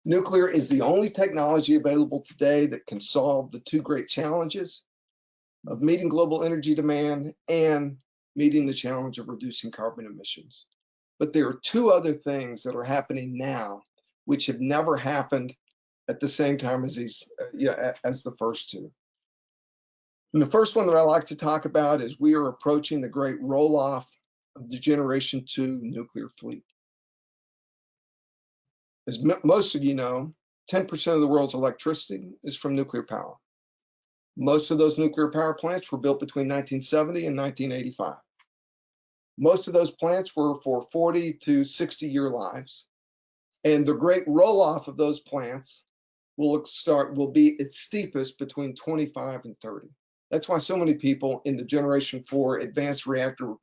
Speaker 4: Nuclear is the only technology available today that can solve the 2 great challenges of meeting global energy demand and meeting the challenge of reducing carbon emissions. But there are 2 other things that are happening now which have never happened at the same time as the first 2. And the first one that I like to talk about is we are approaching the great roll-off of the Generation 2 nuclear fleet. As most of you know, 10% of the world's electricity is from nuclear power. Most of those nuclear power plants were built between 1970 and 1985. Most of those plants were for 40 to 60-year lives. And the great roll-off of those plants will be its steepest between 25 and 30. That's why so many people in the Generation 4 advanced reactor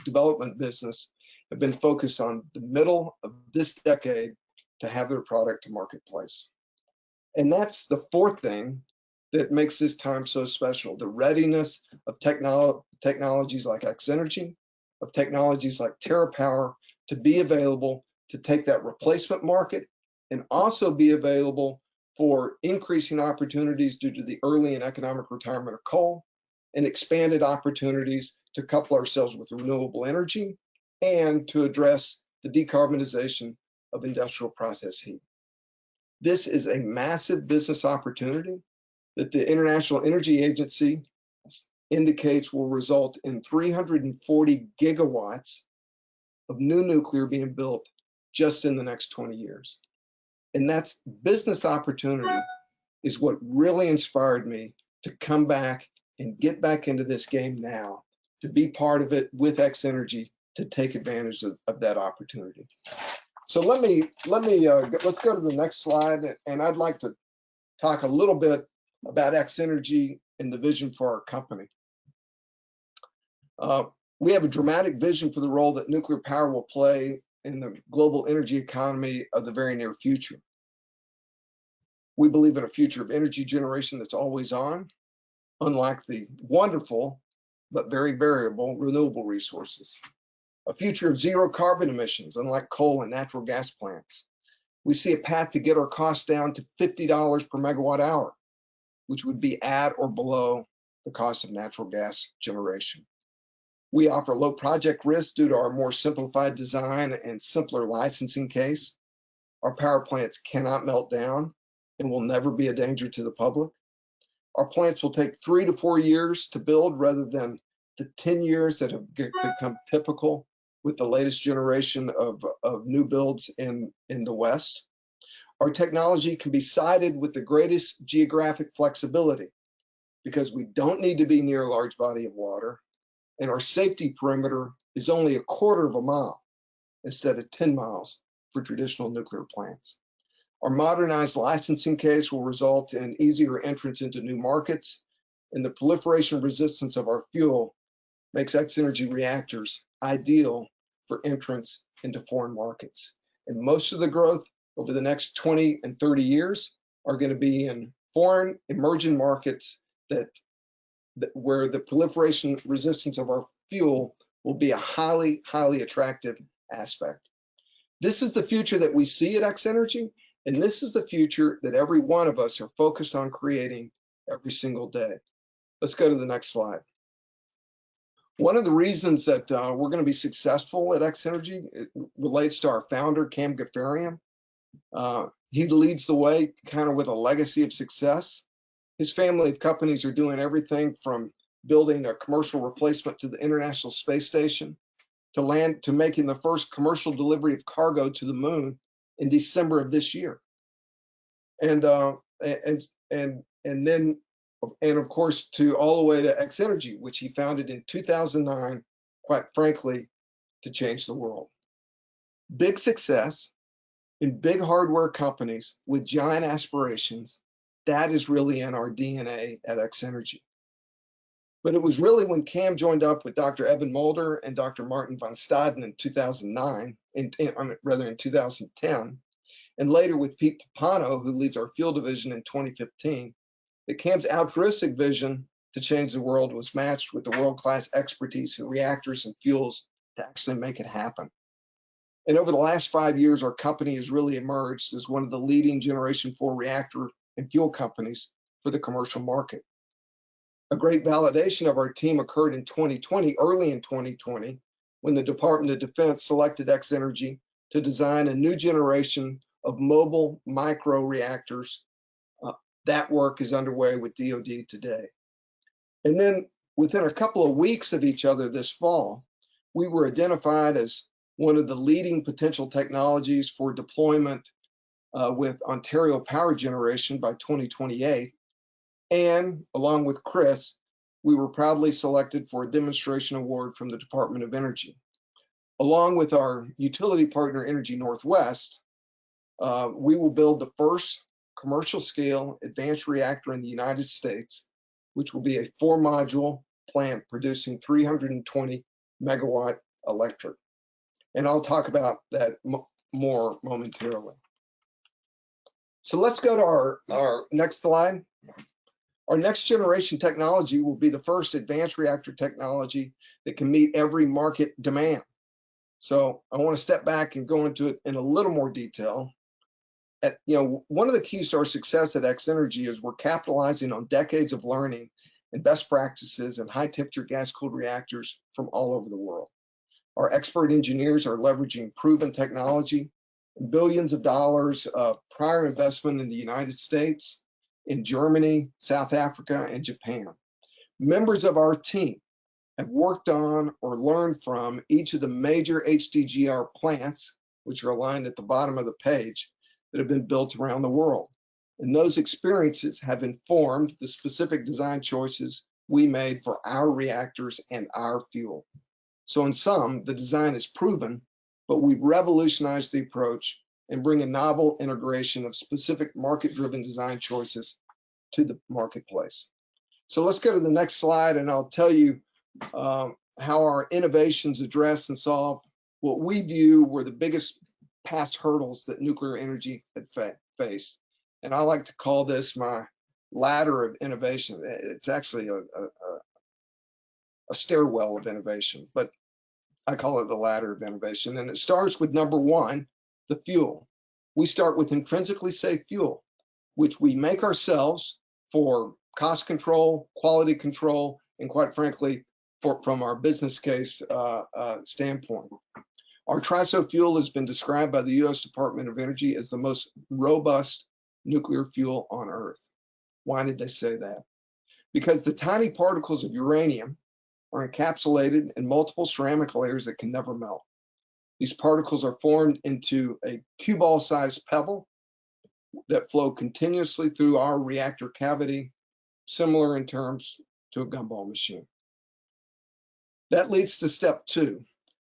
Speaker 4: development business have been focused on the middle of this decade to have their product to marketplace. And that's the 4th thing that makes this time so special, the readiness of technologies like XEnergy, of technologies like TerraPower to be available to take that replacement market and also be available for increasing opportunities due to the early and economic retirement of coal and expanded opportunities to couple ourselves with renewable energy and to address the decarbonization of industrial process heat. This is a massive business opportunity that the International Energy Agency indicates will result in 340 gigawatts of new nuclear being built just in the next 20 years. And that's business opportunity is what really inspired me to come back and get back into this game now, to be part of it with XEnergy to take advantage of that opportunity. So let's go to the next slide, and I'd like to talk a little bit about XEnergy and the vision for our company. We have a dramatic vision for the role that nuclear power will play in the global energy economy of the very near future. We believe in a future of energy generation that's always on, unlike the wonderful but very variable renewable resources. A future of 0 carbon emissions, unlike coal and natural gas plants. We see a path to get our costs down to $50 per megawatt hour, which would be at or below the cost of natural gas generation. We offer low project risk due to our more simplified design and simpler licensing case. Our power plants cannot melt down and will never be a danger to the public. Our plants will take 3 to 4 years to build rather than the 10 years that have become typical with the latest generation of new builds in the West. Our technology can be sited with the greatest geographic flexibility because we don't need to be near a large body of water, and our safety perimeter is only 1/4 of a mile instead of 10 miles for traditional nuclear plants. Our modernized licensing case will result in easier entrance into new markets, and the proliferation resistance of our fuel makes XEnergy reactors ideal for entrance into foreign markets. And most of the growth over the next 20 and 30 years are going to be in foreign emerging markets where the proliferation resistance of our fuel will be a highly, highly attractive aspect. This is the future that we see at XEnergy, and this is the future that every one of us are focused on creating every single day. Let's go to the next slide. One of the reasons that we're going to be successful at XEnergy, it relates to our founder, Cam Gafarian. He leads the way kind of with a legacy of success. His family of companies are doing everything from building a commercial replacement to the International Space Station to making the first commercial delivery of cargo to the moon in December of this year. And of course, to all the way to XEnergy, which he founded in 2009, quite frankly, to change the world. Big success in big hardware companies with giant aspirations, that is really in our DNA at XEnergy. But it was really when Cam joined up with Dr. Evan Mulder and Dr. Martin von Staden in 2009, in 2010, and later with Pete Papano, who leads our fuel division in 2015, that Cam's altruistic vision to change the world was matched with the world-class expertise in reactors and fuels to actually make it happen. And over the last 5 years, our company has really emerged as one of the leading Generation 4 reactor and fuel companies for the commercial market. A great validation of our team occurred in 2020, early in 2020, when the Department of Defense selected XEnergy to design a new generation of mobile micro reactors. That work is underway with DoD today. And then within a couple of weeks of each other this fall, we were identified as one of the leading potential technologies for deployment with Ontario Power Generation by 2028. And along with Chris, we were proudly selected for a demonstration award from the Department of Energy. Along with our utility partner, Energy Northwest, we will build the first commercial scale advanced reactor in the United States, which will be a 4-module plant producing 320 megawatt electric. And I'll talk about that more momentarily. So let's go to our next slide. Our next generation technology will be the first advanced reactor technology that can meet every market demand. So I want to step back and go into it in a little more detail. One of the keys to our success at XEnergy is we're capitalizing on decades of learning and best practices in high temperature gas cooled reactors from all over the world. Our expert engineers are leveraging proven technology and billions of dollars of prior investment in the United States, in Germany, South Africa, and Japan. Members of our team have worked on or learned from each of the major HDGR plants, which are aligned at the bottom of the page, that have been built around the world. And those experiences have informed the specific design choices we made for our reactors and our fuel. So in sum, the design is proven, but we've revolutionized the approach and bring a novel integration of specific market-driven design choices to the marketplace. So let's go to the next slide, and I'll tell you how our innovations address and solve what we view were the biggest past hurdles that nuclear energy had faced. And I like to call this my ladder of innovation. It's actually a stairwell of innovation, but I call it the ladder of innovation. And it starts with number one, the fuel. We start with intrinsically safe fuel, which we make ourselves for cost control, quality control, and quite frankly, from our business case standpoint. Our TRISO fuel has been described by the U.S. Department of Energy as the most robust nuclear fuel on Earth. Why did they say that? Because the tiny particles of uranium are encapsulated in multiple ceramic layers that can never melt. These particles are formed into a cue ball-sized pebble, that flow continuously through our reactor cavity, similar in terms to a gumball machine. That leads to step 2.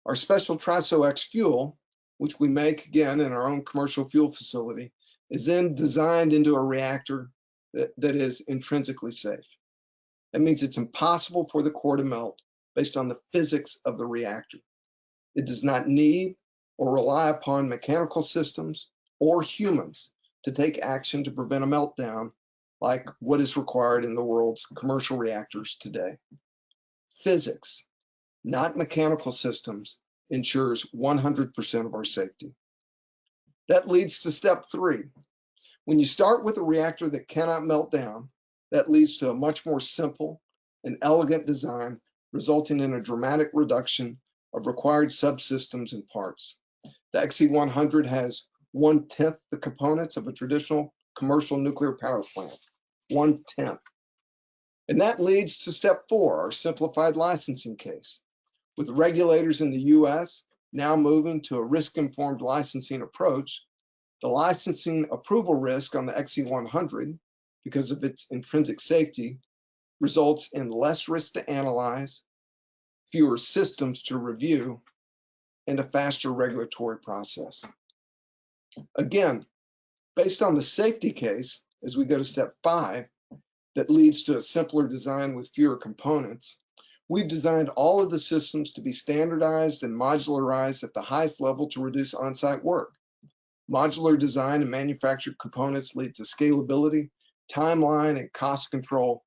Speaker 4: Our special TRISO-X fuel, which we make again in our own commercial fuel facility, is then designed into a reactor that is intrinsically safe. That means it's impossible for the core to melt based on the physics of the reactor. It does not need or rely upon mechanical systems or humans to take action to prevent a meltdown like what is required in the world's commercial reactors today. Physics, not mechanical systems, ensures 100% of our safety. That leads to step 3. When you start with a reactor that cannot melt down, that leads to a much more simple and elegant design, resulting in a dramatic reduction of required subsystems and parts. The XE100 has 1/10 the components of a traditional commercial nuclear power plant. 1/10. And that leads to step 4, our simplified licensing case. With regulators in the US now moving to a risk-informed licensing approach, the licensing approval risk on the XE100, because of its intrinsic safety, results in less risk to analyze, fewer systems to review, and a faster regulatory process. Again, based on the safety case, as we go to step 5, that leads to a simpler design with fewer components, we've designed all of the systems to be standardized and modularized at the highest level to reduce on-site work. Modular design and manufactured components lead to scalability, timeline, and cost control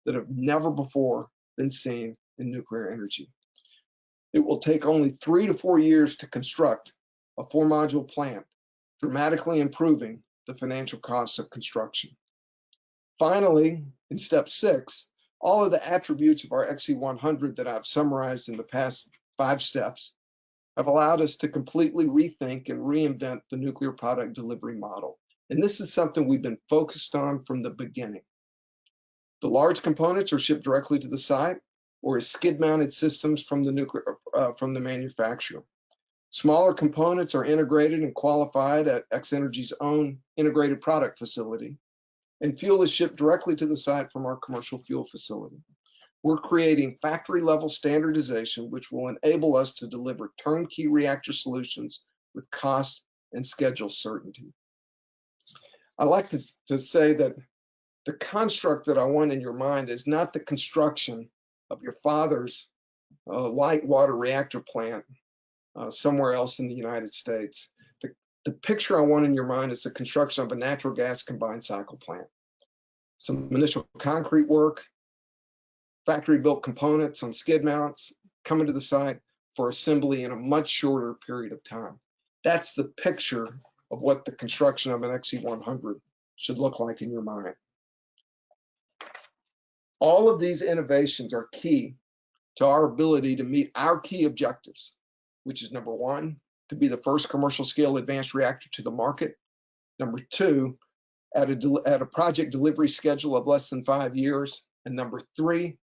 Speaker 4: that have never before been seen in nuclear energy. It will take only 3 to 4 years to construct a 4-module plant, dramatically improving the financial costs of construction. Finally, in step 6, all of the attributes of our XE100 that I've summarized in the past 5 steps have allowed us to completely rethink and reinvent the nuclear product delivery model. And this is something we've been focused on from the beginning. The large components are shipped directly to the site or as skid-mounted systems from the manufacturer. Smaller components are integrated and qualified at XEnergy's own integrated product facility, and fuel is shipped directly to the site from our commercial fuel facility. We're creating factory-level standardization, which will enable us to deliver turnkey reactor solutions with cost and schedule certainty. I like to say that the construct that I want in your mind is not the construction of your father's light water reactor plant somewhere else in the United States. The picture I want in your mind is the construction of a natural gas combined cycle plant. Some initial concrete work, factory-built components on skid mounts coming to the site for assembly in a much shorter period of time. That's the picture of what the construction of an XE100 should look like in your mind. All of these innovations are key to our ability to meet our key objectives, which is number 1, to be the first commercial scale advanced reactor to the market. Number 2, at a project delivery schedule of less than 5 years. And number 3,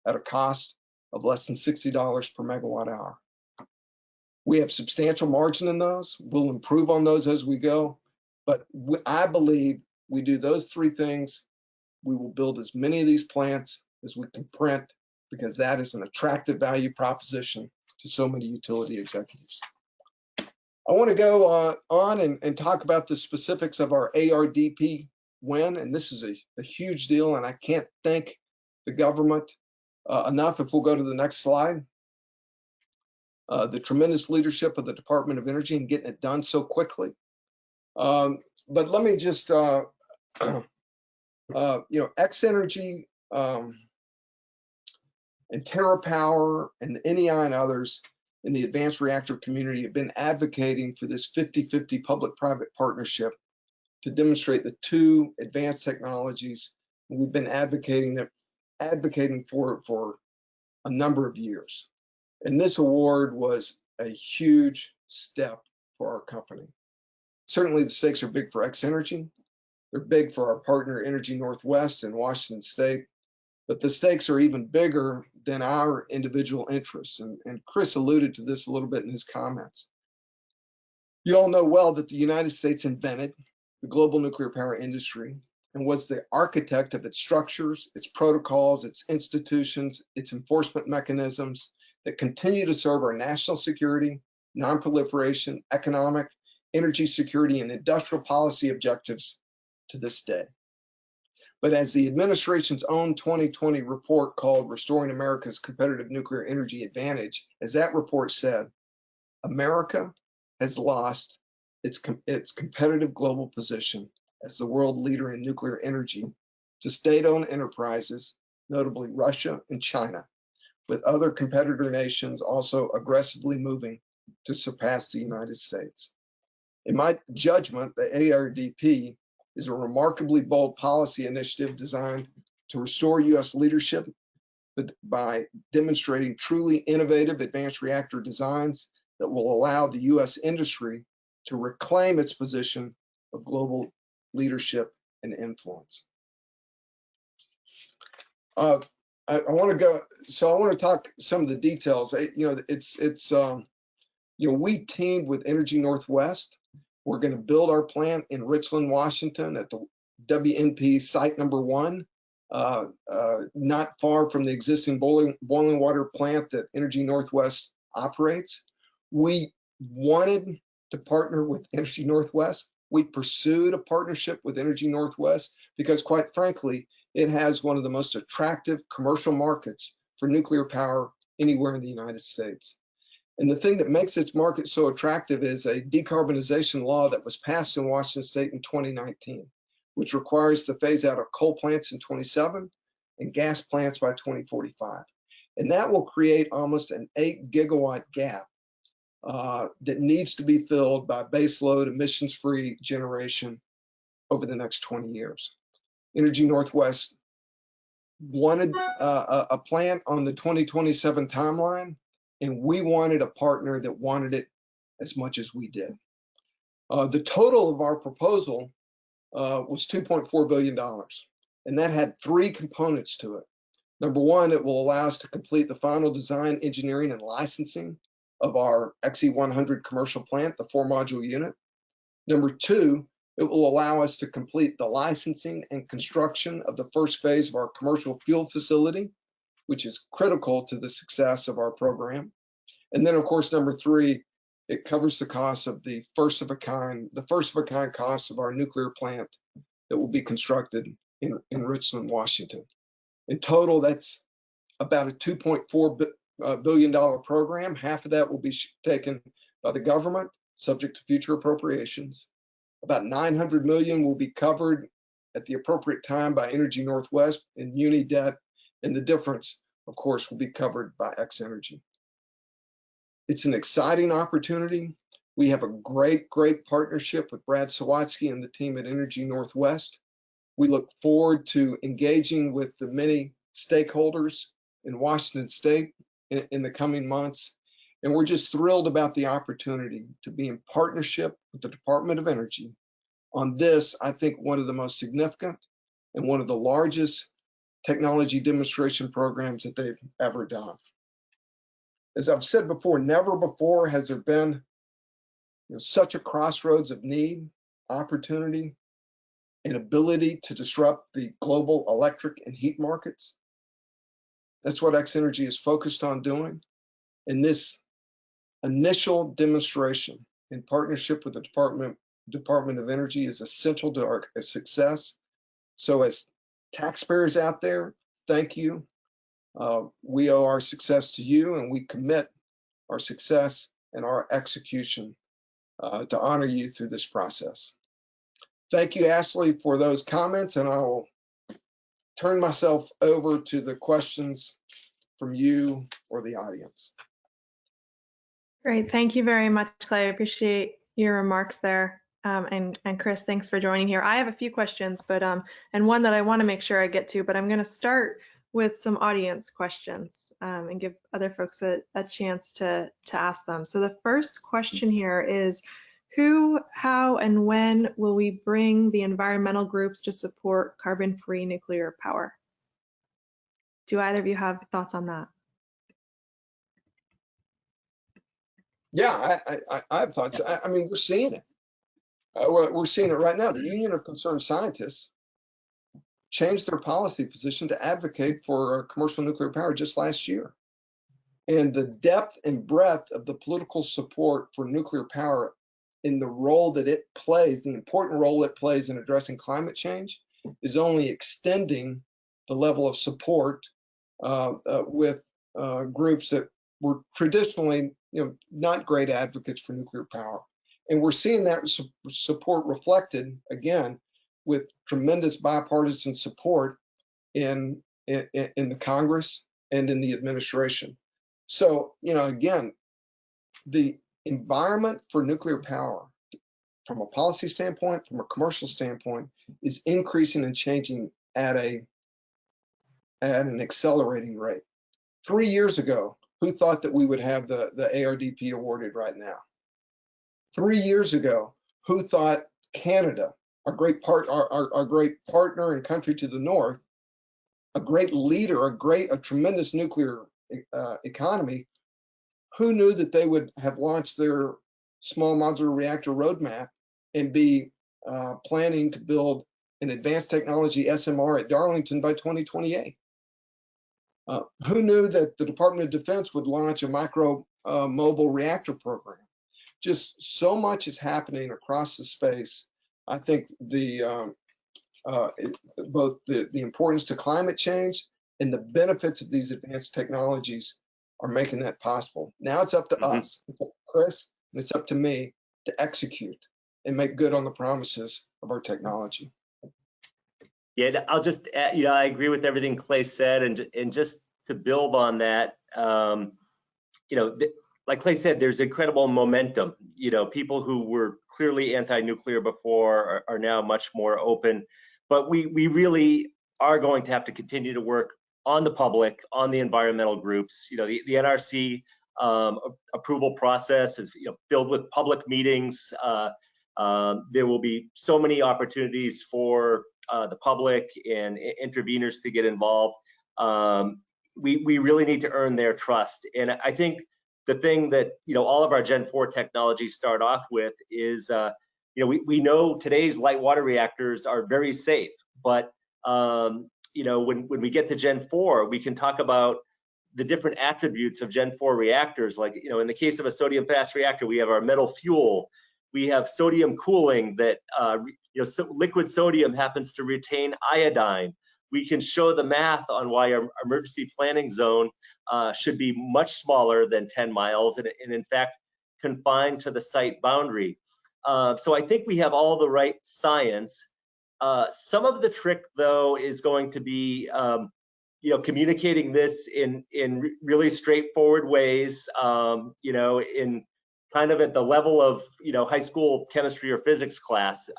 Speaker 4: at a cost of less than $60 per megawatt hour. We have substantial margin in those. We'll improve on those as we go. But I believe we do those 3 things, we will build as many of these plants as we can print, because that is an attractive value proposition to so many utility executives. I want to go on and talk about the specifics of our ARDP win, and this is a huge deal, and I can't thank the government enough. If we'll go to the next slide. The tremendous leadership of the Department of Energy in getting it done so quickly. But let me just, XEnergy and TerraPower and NEI and others in the advanced reactor community have been advocating for this 50-50 public-private partnership to demonstrate the 2 advanced technologies. We've been advocating for it for a number of years. And this award was a huge step for our company. Certainly the stakes are big for XEnergy. They're big for our partner Energy Northwest in Washington State, but the stakes are even bigger than our individual interests. And Chris alluded to this a little bit in his comments. You all know well that the United States invented the global nuclear power industry and was the architect of its structures, its protocols, its institutions, its enforcement mechanisms that continue to serve our national security, non-proliferation, economic, energy security, and industrial policy objectives to this day. But as the administration's own 2020 report called Restoring America's Competitive Nuclear Energy Advantage, as that report said, America has lost its competitive global position as the world leader in nuclear energy to state-owned enterprises, notably Russia and China, with other competitor nations also aggressively moving to surpass the United States. In my judgment, the ARDP is a remarkably bold policy initiative designed to restore U.S. leadership by demonstrating truly innovative advanced reactor designs that will allow the U.S. industry to reclaim its position of global leadership and influence. I want to talk some of the details. We teamed with Energy Northwest. We're going to build our plant in Richland, Washington at the WNP site number 1, not far from the existing boiling water plant that Energy Northwest operates. We wanted to partner with Energy Northwest. We pursued a partnership with Energy Northwest because, quite frankly, it has one of the most attractive commercial markets for nuclear power anywhere in the United States. And the thing that makes its market so attractive is a decarbonization law that was passed in Washington State in 2019, which requires the phase out of coal plants in 27 and gas plants by 2045. And that will create almost an 8 gigawatt gap that needs to be filled by baseload emissions-free generation over the next 20 years. Energy Northwest wanted a plant on the 2027 timeline, and we wanted a partner that wanted it as much as we did. The total of our proposal was $2.4 billion, and that had 3 components to it. Number 1, it will allow us to complete the final design, engineering, and licensing of our XE100 commercial plant, the 4-module unit. Number 2, it will allow us to complete the licensing and construction of the first phase of our commercial fuel facility, which is critical to the success of our program. And then, of course, number 3, it covers the cost of the first of a kind costs of our nuclear plant that will be constructed in Richland, Washington. In total, that's about a $2.4 billion program. Half of that will be taken by the government, subject to future appropriations. About $900 million will be covered at the appropriate time by Energy Northwest in muni debt, and the difference, of course, will be covered by XEnergy. It's an exciting opportunity. We have a great partnership with Brad Sawatsky and the team at Energy Northwest. We look forward to engaging with the many stakeholders in Washington State in the coming months. And we're just thrilled about the opportunity to be in partnership with the Department of Energy on this, I think, one of the most significant and one of the largest technology demonstration programs that they've ever done. As I've said before, never before has there been such a crossroads of need, opportunity, and ability to disrupt the global electric and heat markets. That's what XEnergy is focused on doing. And this initial demonstration in partnership with the Department of Energy is essential to our success. So as taxpayers out there, thank you. We owe our success to you, and we commit our success and our execution to honor you through this process. Thank you, Ashley, for those comments, and I will turn myself over to the questions from you or the audience.
Speaker 1: Great, thank you very much, Clay. I appreciate your remarks there. And Chris, thanks for joining here. I have a few questions, but and one that I want to make sure I get to, but I'm going to start with some audience questions and give other folks a chance to ask them. So the first question here is, who, how, and when will we bring the environmental groups to support carbon-free nuclear power? Do either of you have thoughts on that?
Speaker 4: Yeah, I have thoughts. I mean, we're seeing it. We're seeing it right now. The Union of Concerned Scientists changed their policy position to advocate for commercial nuclear power just last year. And the depth and breadth of the political support for nuclear power in the role that it plays, the important role it plays in addressing climate change, is only extending the level of support with groups that were traditionally, not great advocates for nuclear power. And we're seeing that support reflected again with tremendous bipartisan support in the Congress and in the administration. So, again, the environment for nuclear power from a policy standpoint, from a commercial standpoint, is increasing and changing at an accelerating rate. 3 years ago, who thought that we would have the ARDP awarded right now? 3 years ago, who thought Canada, our great partner and country to the north, a great leader, a tremendous nuclear economy, who knew that they would have launched their small modular reactor roadmap and be planning to build an advanced technology SMR at Darlington by 2028? Who knew that the Department of Defense would launch a micro mobile reactor program? Just so much is happening across the space. I think both the importance to climate change and the benefits of these advanced technologies are making that possible. Now it's up to us, it's up to Chris, and it's up to me to execute and make good on the promises of our technology.
Speaker 3: Yeah, I'll just add, I agree with everything Clay said, and just to build on that, like Clay said, there's incredible momentum. People who were clearly anti-nuclear before are now much more open, but we really are going to have to continue to work on the public, on the environmental groups. The NRC approval process is filled with public meetings. There will be so many opportunities for the public and interveners to get involved. We really need to earn their trust. And I think the thing that all of our Gen 4 technologies start off with is we know today's light water reactors are very safe, but when we get to Gen 4, we can talk about the different attributes of Gen 4 reactors. Like in the case of a sodium fast reactor, we have our metal fuel. We have sodium cooling that liquid sodium happens to retain iodine. We can show the math on why our emergency planning zone should be much smaller than 10 miles and in fact confined to the site boundary. So I think we have all the right science. Some of the trick though is going to be communicating this in really straightforward ways, in kind of at the level of high school chemistry or physics class.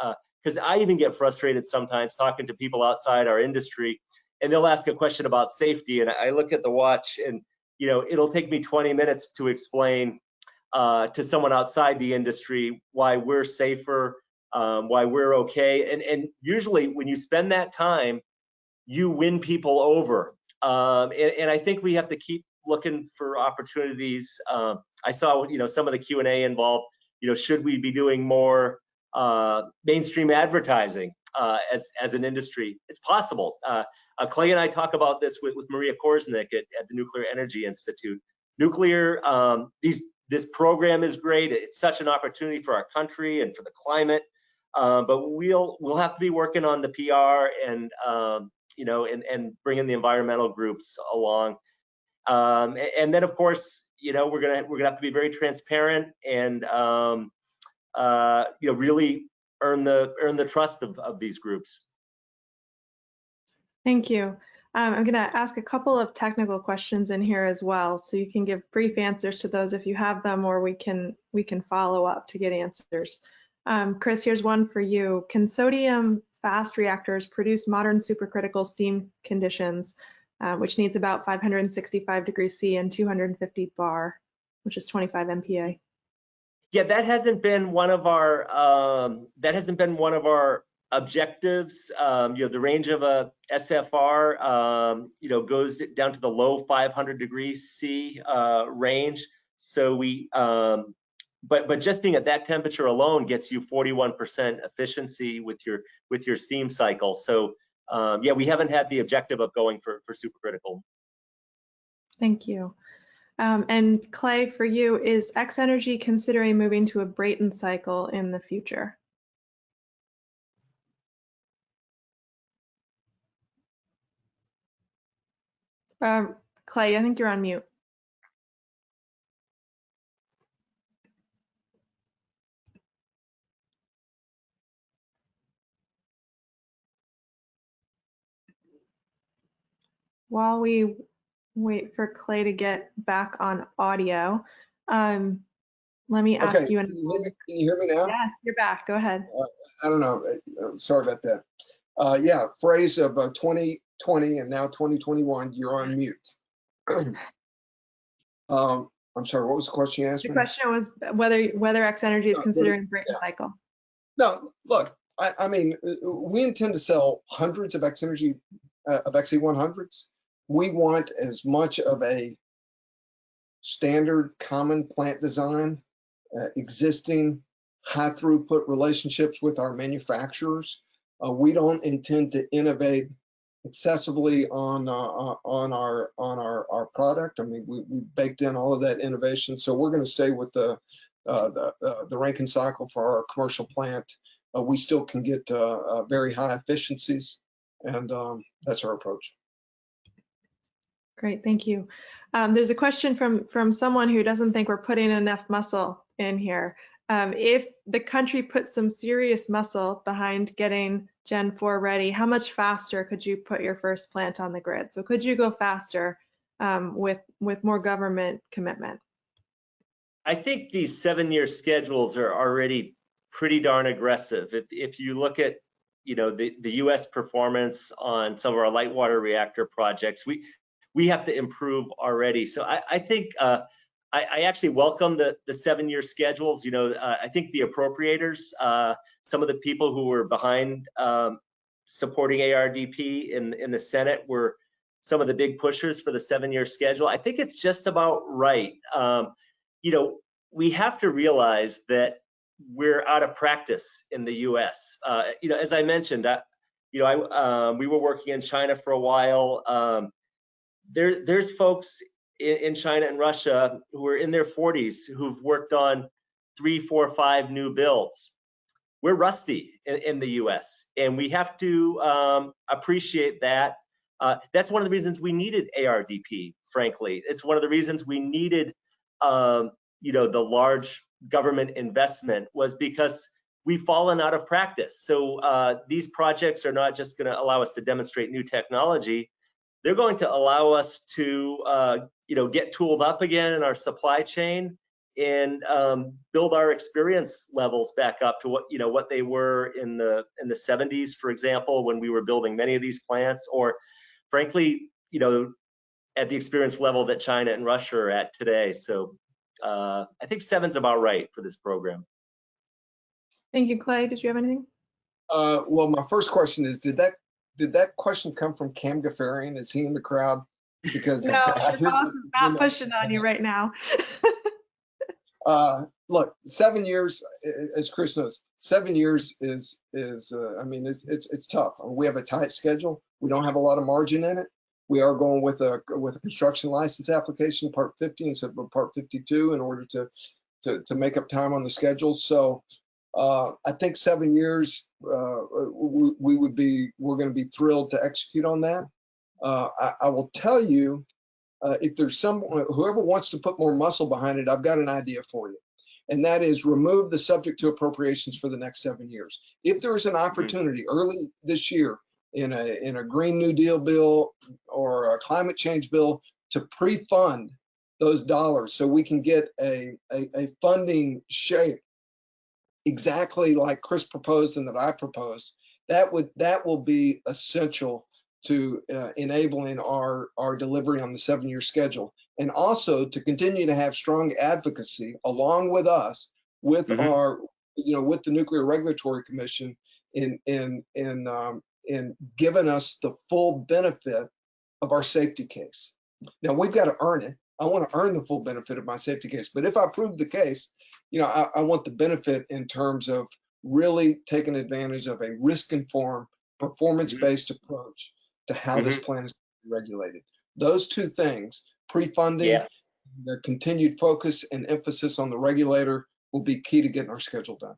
Speaker 3: Because I even get frustrated sometimes talking to people outside our industry, and they'll ask a question about safety, and I look at the watch, and it'll take me 20 minutes to explain to someone outside the industry why we're safer, why we're okay, and usually when you spend that time, you win people over, and I think we have to keep looking for opportunities. I saw some of the Q&A involved. Should we be doing more mainstream advertising as an industry? It's possible. Clay and I talk about this with Maria Korsnick at the Nuclear Energy Institute. This program is great. It's such an opportunity for our country and for the climate. But we'll have to be working on the PR and and bringing the environmental groups along. And then of course, we're gonna have to be very transparent and really earn the trust of these groups.
Speaker 1: Thank you. I'm going to ask a couple of technical questions in here as well, so you can give brief answers to those if you have them, or we can follow up to get answers. Chris, here's one for you. Can sodium fast reactors produce modern supercritical steam conditions, which needs about 565 degrees C and 250 bar, which is 25 MPa?
Speaker 3: Yeah, that hasn't been one of our objectives. The range of a SFR, goes down to the low 500 degrees C range. So we but just being at that temperature alone gets you 41% efficiency with your steam cycle. So yeah, we haven't had the objective of going for supercritical.
Speaker 1: Thank you. And Clay, for you, is XEnergy considering moving to a Brayton cycle in the future? Clay, I think you're on mute. While we wait for Clay to get back on audio, let me ask you.
Speaker 4: Can you hear me now?
Speaker 1: Yes, you're back. Go ahead.
Speaker 4: I don't know. Sorry about that. Yeah, phrase of 2020 and now 2021, you're on mute. I'm sorry, what was the question you asked me?
Speaker 1: The question was whether XEnergy is considering Brayton cycle.
Speaker 4: No, look, I mean, we intend to sell hundreds of XEnergy of XE100s. We want as much of a standard common plant design, existing high throughput relationships with our manufacturers. We don't intend to innovate excessively on our product. I mean, we baked in all of that innovation, so we're going to stay with the Rankine cycle for our commercial plant. We still can get very high efficiencies, and that's our approach.
Speaker 1: Great, thank you. There's a question from someone who doesn't think we're putting enough muscle in here. If the country puts some serious muscle behind getting Gen 4 ready, how much faster could you put your first plant on the grid? So could you go faster with more government commitment?
Speaker 3: I think these 7-year schedules are already pretty darn aggressive. If you look at, you know, the U.S. performance on some of our light water reactor projects, we have to improve already. So I think I actually welcome the 7-year schedules. You know, I think the appropriators, some of the people who were behind supporting ARDP in the Senate were some of the big pushers for the 7-year schedule. I think it's just about right. You know, we have to realize that we're out of practice in the U.S. You know, as I mentioned, you know, we were working in China for a while. There's folks in China and Russia who are in their 40s who've worked on 3, 4, 5 new builds. We're rusty in the U.S. and we have to appreciate that. That's one of the reasons we needed ARDP, frankly. It's one of the reasons we needed you know, the large government investment, was because we've fallen out of practice. So these projects are not just going to allow us to demonstrate new technology. They're going to allow us to you know, get tooled up again in our supply chain and build our experience levels back up to what, you know, what they were in the 70s, for example, when we were building many of these plants, or frankly, you know, at the experience level that China and Russia are at today. So I think 7's about right for this program.
Speaker 1: Thank you, Clay. Did you have anything?
Speaker 4: Well, my first question is, did that question come from Cam Gaffarian? Is he in the crowd? Because
Speaker 1: no, your boss is not pushing on you right now.
Speaker 4: Look, 7 years, as Chris knows, 7 years is I mean, it's tough. We have a tight schedule. We don't have a lot of margin in it. We are going with a construction license application, Part 50 instead of Part 52, in order to make up time on the schedule. So I think 7 years, we're going to be thrilled to execute on that. I will tell you, if there's someone, whoever wants to put more muscle behind it, I've got an idea for you. And that is remove the subject to appropriations for the next 7 years. If there is an opportunity early this year in a Green New Deal bill or a climate change bill to pre-fund those dollars so we can get a funding shape exactly like Chris proposed and that I proposed, that will be essential to enabling our delivery on the 7-year schedule, and also to continue to have strong advocacy along with us with our, you know, with the Nuclear Regulatory Commission in giving us the full benefit of our safety case. Now we've got to earn it. I want to earn the full benefit of my safety case. But if I prove the case, I want the benefit in terms of really taking advantage of a risk-informed, performance-based approach to how this plan is regulated. Those two things, pre-funding, the continued focus and emphasis on the regulator, will be key to getting our schedule done.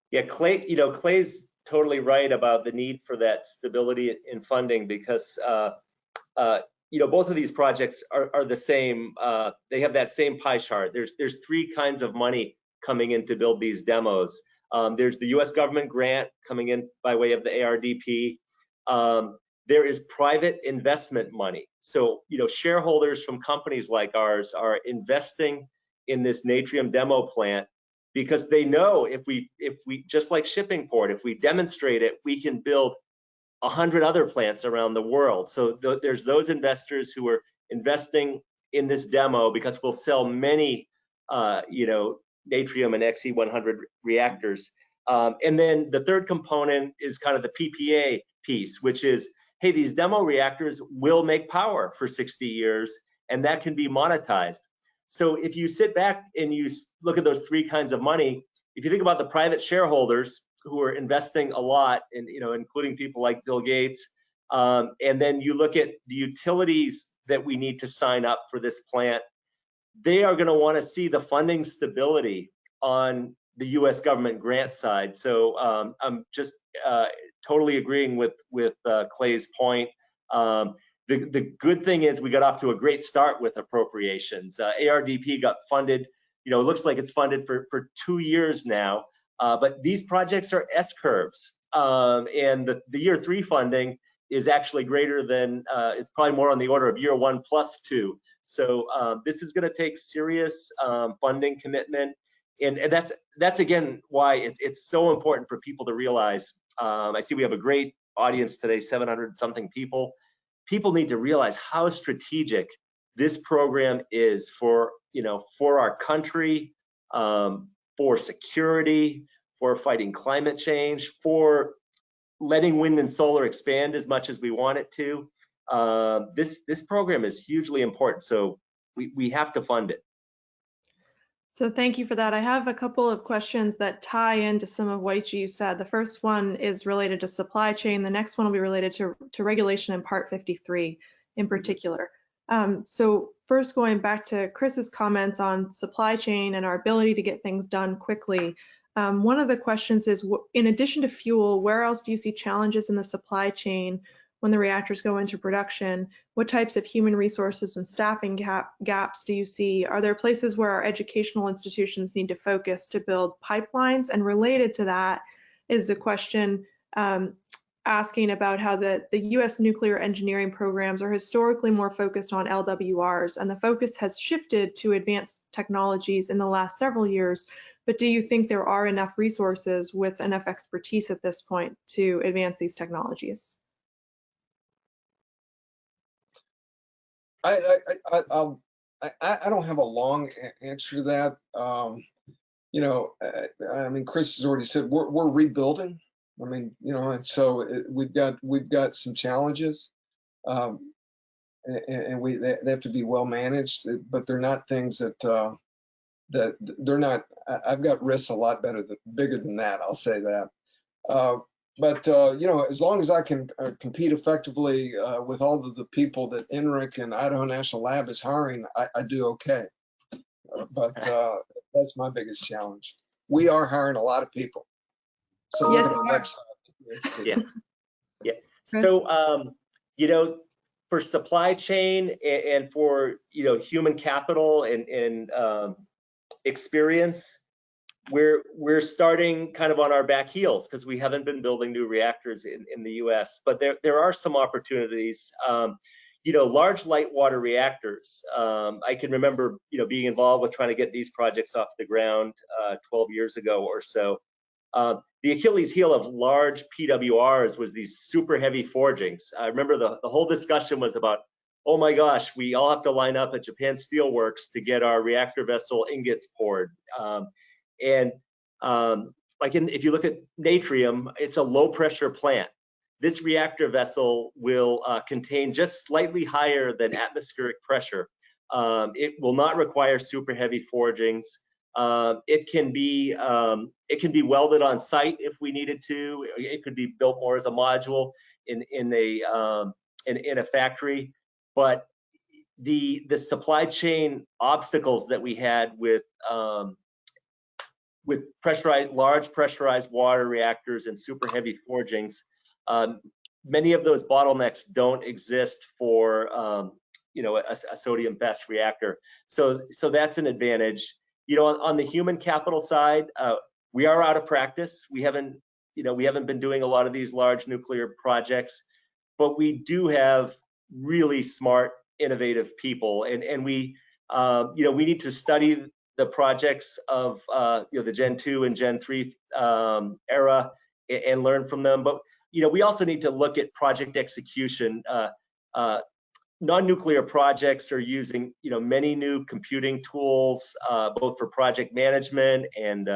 Speaker 3: Yeah, Clay's totally right about the need for that stability in funding, because both of these projects are the same. They have that same pie chart. There's three kinds of money coming in to build these demos. There's the U.S. government grant coming in by way of the ARDP. There is private investment money. So, shareholders from companies like ours are investing in this Natrium demo plant because they know if we just like Shippingport, if we demonstrate it, we can build 100 other plants around the world. So there's those investors who are investing in this demo because we'll sell many, Natrium and XE100 reactors. And then the third component is kind of the PPA piece, which is, hey, these demo reactors will make power for 60 years, and that can be monetized. So if you sit back and you look at those three kinds of money, if you think about the private shareholders who are investing a lot, and including people like Bill Gates, and then you look at the utilities that we need to sign up for this plant, they are going to want to see the funding stability on the U.S. government grant side. So I'm just totally agreeing with Clay's point. The good thing is we got off to a great start with appropriations. ARDP got funded. It looks like it's funded for 2 years now. But these projects are S-curves, and the year 3 funding is actually greater than, it's probably more on the order of year 1 plus 2. So this is going to take serious funding commitment, and that's again why it's so important for people to realize. I see we have a great audience today, 700 something people. People need to realize how strategic this program is for our country, for security, for fighting climate change, for letting wind and solar expand as much as we want it to. This program is hugely important, so we have to fund it.
Speaker 1: So thank you for that. I have a couple of questions that tie into some of what you said. The first one is related to supply chain. The next one will be related to regulation in Part 53 in particular. So first, going back to Chris's comments on supply chain and our ability to get things done quickly, one of the questions is, in addition to fuel, where else do you see challenges in the supply chain when the reactors go into production? What types of human resources and staffing gaps do you see? Are there places where our educational institutions need to focus to build pipelines? And related to that is a question asking about how the U.S. nuclear engineering programs are historically more focused on LWRs, and the focus has shifted to advanced technologies in the last several years. But do you think there are enough resources with enough expertise at this point to advance these technologies?
Speaker 4: I don't have a long answer to that. I mean, Chris has already said we're rebuilding. I mean, and so we've got some challenges, and they have to be well managed. But they're not things that they're not. I've got risks a lot bigger than that. I'll say that. But as long as I can compete effectively with all of the people that NRIC and Idaho National Lab is hiring, I do okay. But that's my biggest challenge. We are hiring a lot of people. So
Speaker 1: yes,
Speaker 4: look at our website.
Speaker 3: Yeah. So for supply chain and for human capital and experience, we're starting kind of on our back heels because we haven't been building new reactors in the U.S. But there are some opportunities. Large light water reactors. I can remember being involved with trying to get these projects off the ground 12 years ago or so. The Achilles heel of large PWRs was these super heavy forgings. I remember the whole discussion was about, oh my gosh, we all have to line up at Japan Steel Works to get our reactor vessel ingots poured. If you look at Natrium, it's a low pressure plant. This reactor vessel will contain just slightly higher than atmospheric pressure. It will not require super heavy forgings. It can be welded on site if we needed to. It could be built more as a module in a factory. But the supply chain obstacles that we had with large pressurized water reactors and super heavy forgings, many of those bottlenecks don't exist for a sodium fast reactor. So that's an advantage. On the human capital side, we are out of practice. We haven't been doing a lot of these large nuclear projects, but we do have really smart, innovative people, and we need to study the projects of the Gen 2 and Gen 3 era and learn from them. But we also need to look at project execution. Non-nuclear projects are using many new computing tools, both for project management and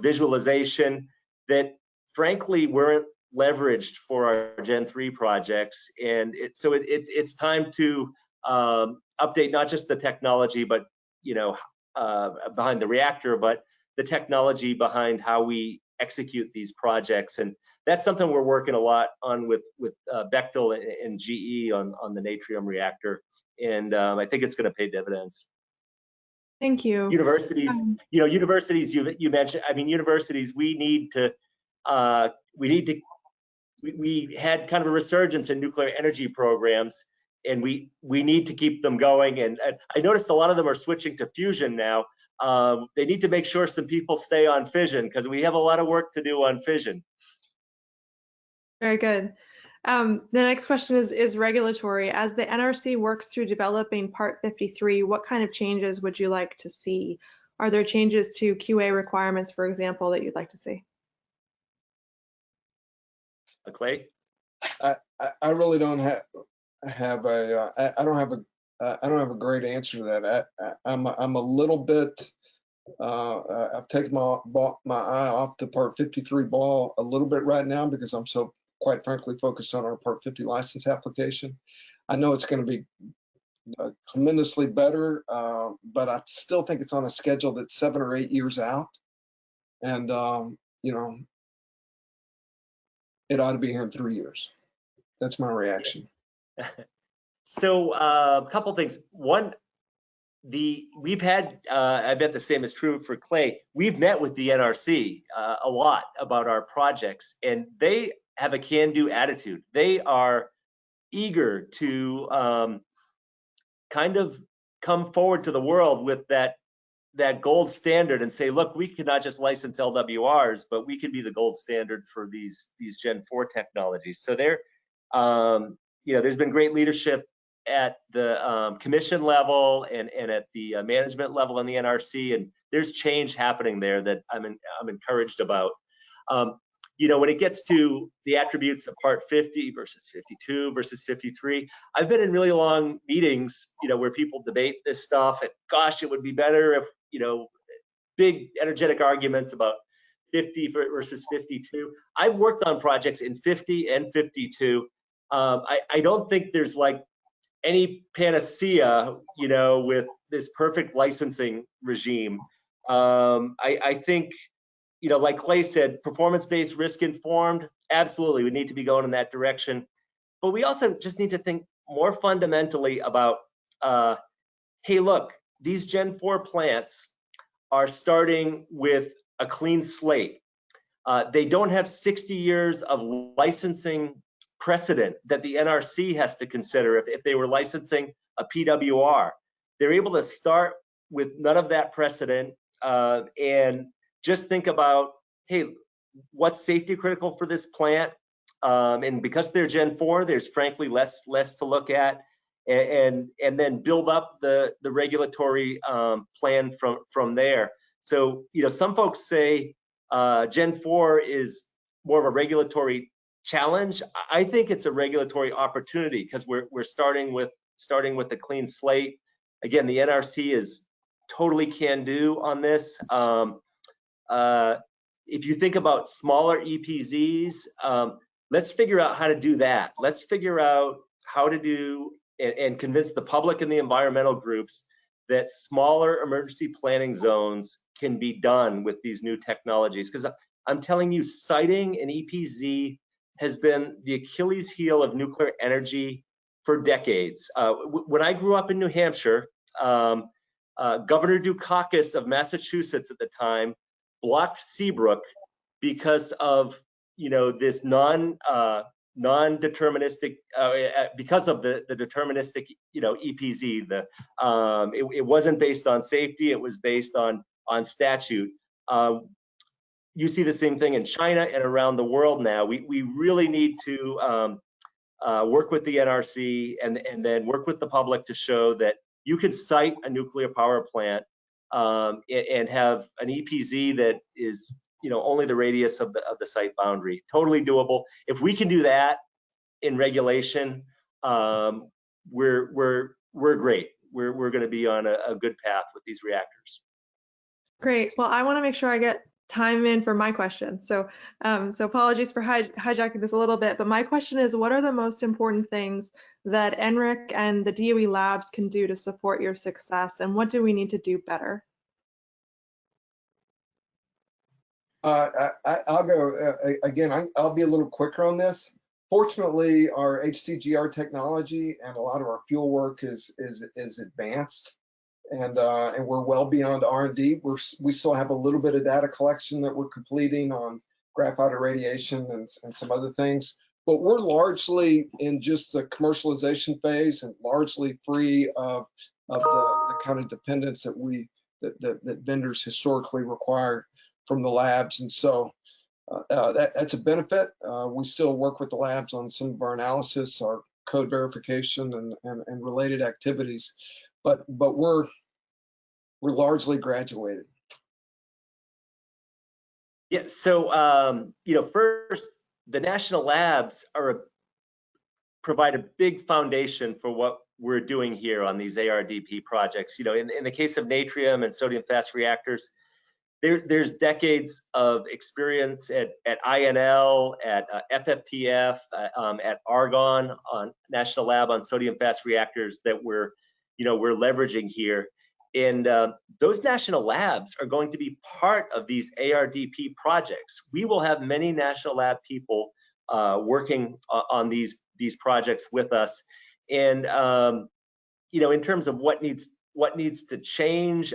Speaker 3: visualization, that frankly weren't leveraged for our Gen 3 projects. And it's time to update not just the technology, but behind the reactor, but the technology behind how we execute these projects. And that's something we're working a lot on with Bechtel and GE on the Natrium reactor. And I think it's going to pay dividends.
Speaker 1: Thank you.
Speaker 3: Universities, universities you mentioned. I mean, universities. We had kind of a resurgence in nuclear energy programs, and we need to keep them going. And I noticed a lot of them are switching to fusion now. They need to make sure some people stay on fission, because we have a lot of work to do on fission.
Speaker 1: Very good. The next question is regulatory. As the NRC works through developing Part 53, what kind of changes would you like to see? Are there changes to QA requirements, for example, that you'd like to see?
Speaker 3: Clay?
Speaker 4: I really don't have a great answer to that. I'm a little bit. I've taken my eye off the Part 53 ball a little bit right now, because I'm so, quite frankly, focused on our Part 50 license application. I know it's going to be tremendously better, but I still think it's on a schedule that's 7 or 8 years out, and it ought to be here in 3 years. That's my reaction.
Speaker 3: So a couple things. One, we've had, I bet the same is true for Clay, we've met with the NRC a lot about our projects, and they have a can-do attitude. They are eager to kind of come forward to the world with that gold standard and say, look, we cannot just license LWRs, but we can be the gold standard for these Gen 4 technologies. So there's been great leadership at the commission level and at the management level in the NRC, and there's change happening there that I'm encouraged about. When it gets to the attributes of Part 50 versus 52 versus 53, I've been in really long meetings, where people debate this stuff, and gosh, it would be better if, big energetic arguments about 50 versus 52. I've worked on projects in 50 and 52. I don't think there's like any panacea, with this perfect licensing regime. I think, like Clay said, performance-based, risk-informed, absolutely, we need to be going in that direction. But we also just need to think more fundamentally about, hey, look, these Gen 4 plants are starting with a clean slate. They don't have 60 years of licensing precedent that the NRC has to consider if they were licensing a PWR. They're able to start with none of that precedent and just think about, hey, what's safety critical for this plant? And because they're Gen 4, there's frankly less to look at, and then build up the regulatory plan from there. So some folks say Gen 4 is more of a regulatory challenge. I think it's a regulatory opportunity, because we're starting with a clean slate. Again, the NRC is totally can-do on this. If you think about smaller EPZs, let's figure out how to do that. Let's figure out how to do and convince the public and the environmental groups that smaller emergency planning zones can be done with these new technologies. Because I'm telling you, siting an EPZ has been the Achilles heel of nuclear energy for decades. When I grew up in New Hampshire, Governor Dukakis of Massachusetts at the time blocked Seabrook because of this non-deterministic, because of the deterministic EPZ. It wasn't based on safety; it was based on statute. You see the same thing in China and around the world now. We really need to work with the NRC and then work with the public to show that you can site a nuclear power plant and have an EPZ that is only the radius of the site boundary. Totally doable. If we can do that in regulation, we're great. We're going to be on a good path with these reactors.
Speaker 1: Great. Well, I want to make sure I get time in for my question. So apologies for hijacking this a little bit, but my question is, what are the most important things that NRIC and the DOE labs can do to support your success, and what do we need to do better?
Speaker 4: I'll go again. I'll be a little quicker on this. Fortunately, our HTGR technology and a lot of our fuel work is advanced, and we're well beyond R&D. We still have a little bit of data collection that we're completing on graphite irradiation and some other things, but we're largely in just the commercialization phase and largely free of the kind of dependence that vendors historically require from the labs. And so that's a benefit. We still work with the labs on some of our analysis, our code verification and related activities, but we're largely graduated.
Speaker 3: Yeah, so first, the national labs provide a big foundation for what we're doing here on these ARDP projects. In the case of natrium and sodium fast reactors, there's decades of experience at INL, at FFTF, at Argonne on National Lab on sodium fast reactors that we're leveraging here. And those national labs are going to be part of these ARDP projects. We will have many national lab people working on these projects with us. And in terms of what needs to change,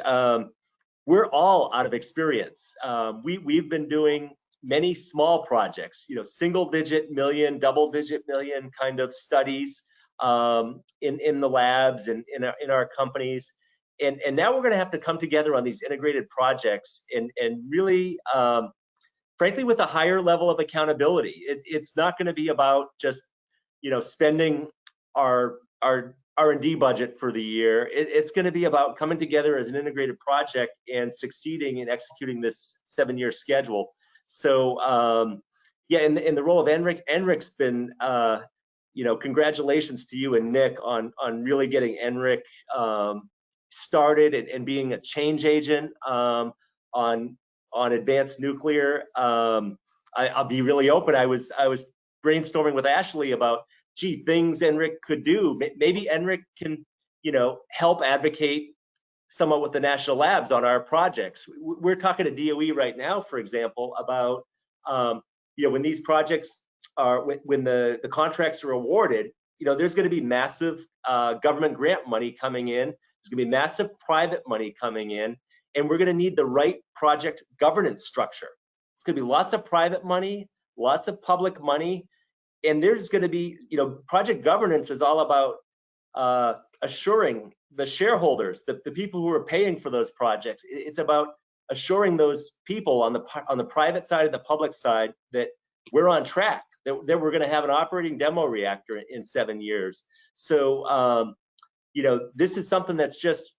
Speaker 3: we're all out of experience. We've been doing many small projects, single-digit million, double-digit million kind of studies in the labs and in our companies. And now we're going to have to come together on these integrated projects and really, frankly, with a higher level of accountability. It's not going to be about just, spending our R&D budget for the year. It's going to be about coming together as an integrated project and succeeding in executing this 7-year schedule. So, yeah, in the role of NRIC's been, congratulations to you and Nick on really getting NRIC started and being a change agent on advanced nuclear. I'll be really open. I was brainstorming with Ashley about, gee, things NRIC could do. Maybe NRIC can, help advocate somewhat with the national labs on our projects. We're talking to DOE right now, for example, about, when these projects are, when the contracts are awarded, there's going to be massive government grant money coming in. There's going to be massive private money coming in, and we're going to need the right project governance structure. It's going to be lots of private money, lots of public money. And there's going to be, project governance is all about assuring the shareholders, the people who are paying for those projects. It's about assuring those people on the private side and the public side that we're on track, that we're going to have an operating demo reactor in 7 years. So, this is something that's just,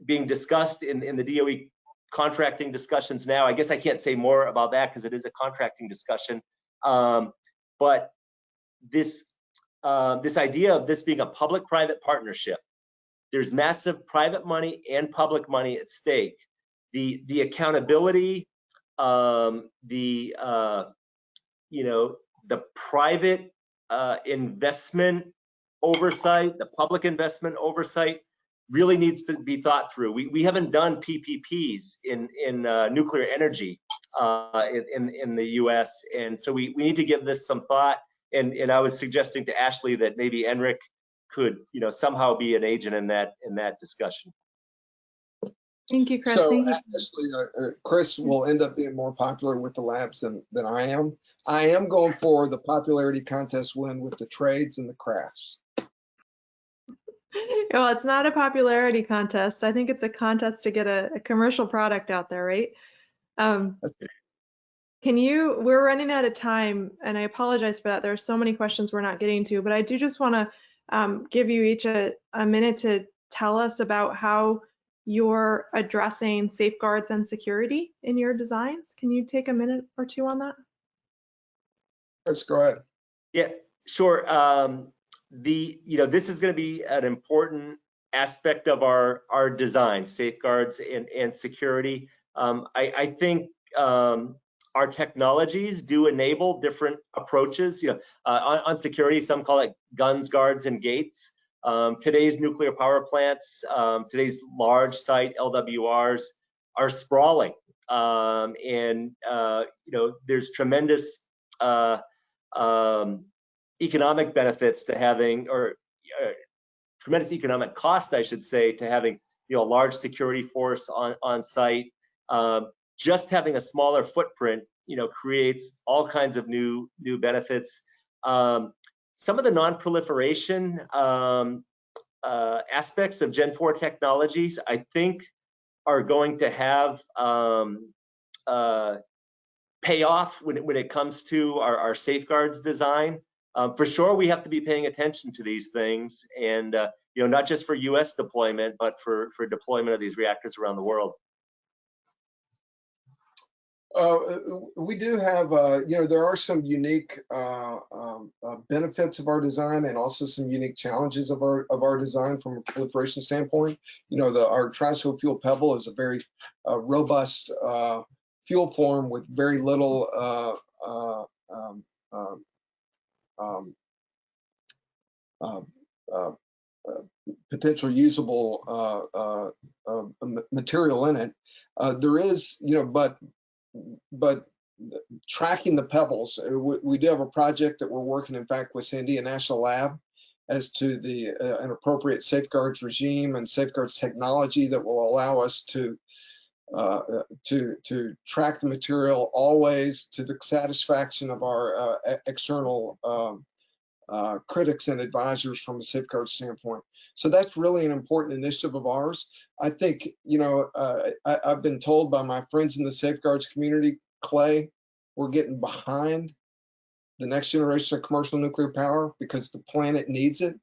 Speaker 3: being discussed in the DOE contracting discussions now. I guess I can't say more about that because it is a contracting discussion. But this idea of this being a public-private partnership, there's massive private money and public money at stake. The accountability, the private investment oversight, the public investment oversight really needs to be thought through. We haven't done PPPs in nuclear energy in the U.S., and so we need to give this some thought. And I was suggesting to Ashley that maybe NRIC could, somehow be an agent in that discussion.
Speaker 1: Thank you, Chris.
Speaker 4: So
Speaker 1: Thank you.
Speaker 4: actually, Chris will end up being more popular with the labs than I am. I am going for the popularity contest win with the trades and the crafts.
Speaker 1: Well, it's not a popularity contest. I think it's a contest to get a commercial product out there, right? We're running out of time, and I apologize for that. There are so many questions we're not getting to, but I do just want to give you each a minute to tell us about how you're addressing safeguards and security in your designs. Can you take a minute or two on that?
Speaker 4: Let's go ahead.
Speaker 3: Yeah, sure. This is going to be an important aspect of our design, safeguards and security. I think our technologies do enable different approaches. On security, some call it guns, guards, and gates. Today's nuclear power plants, today's large site LWRs are sprawling, and there's tremendous economic benefits to having, or tremendous economic cost, I should say, to having a large security force on site. Just having a smaller footprint, creates all kinds of new benefits. Some of the non-proliferation aspects of Gen 4 technologies, I think, are going to have payoff when it comes to our safeguards design. For sure, we have to be paying attention to these things, and not just for U.S. deployment, but for deployment of these reactors around the world.
Speaker 4: We do have, there are some unique benefits of our design, and also some unique challenges of our design from a proliferation standpoint. Our tricycle fuel pebble is a very robust fuel form with very little potential usable material in it. There is, but tracking the pebbles, we do have a project that we're working, in fact, with Sandia National Lab as to an appropriate safeguards regime and safeguards technology that will allow us to track the material always to the satisfaction of our external critics and advisors from a safeguard standpoint. So that's really an important initiative of ours. I think, I've been told by my friends in the safeguards community, Clay, we're getting behind the next generation of commercial nuclear power because the planet needs it,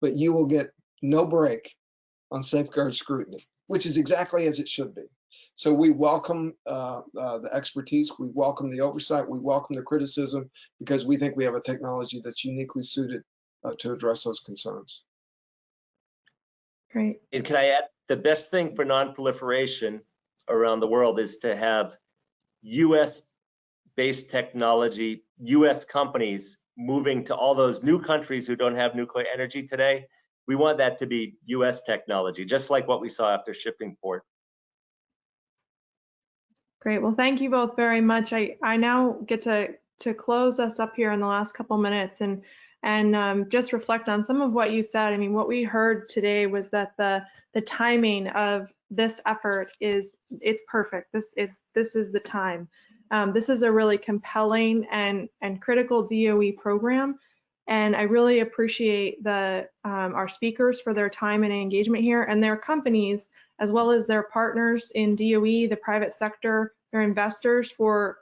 Speaker 4: but you will get no break on safeguard scrutiny, which is exactly as it should be. So we welcome the expertise, we welcome the oversight, we welcome the criticism, because we think we have a technology that's uniquely suited to address those concerns.
Speaker 1: Great.
Speaker 3: And can I add, the best thing for non-proliferation around the world is to have US-based technology, US companies moving to all those new countries who don't have nuclear energy today. We want that to be US technology, just like what we saw after Shippingport.
Speaker 1: Great. Well, thank you both very much. I now get to close us up here in the last couple minutes and just reflect on some of what you said. I mean, what we heard today was that the timing of this effort it's perfect. This is the time. This is a really compelling and critical DOE program, and I really appreciate our speakers for their time and engagement here, and their companies, as well as their partners in DOE, the private sector, their investors, for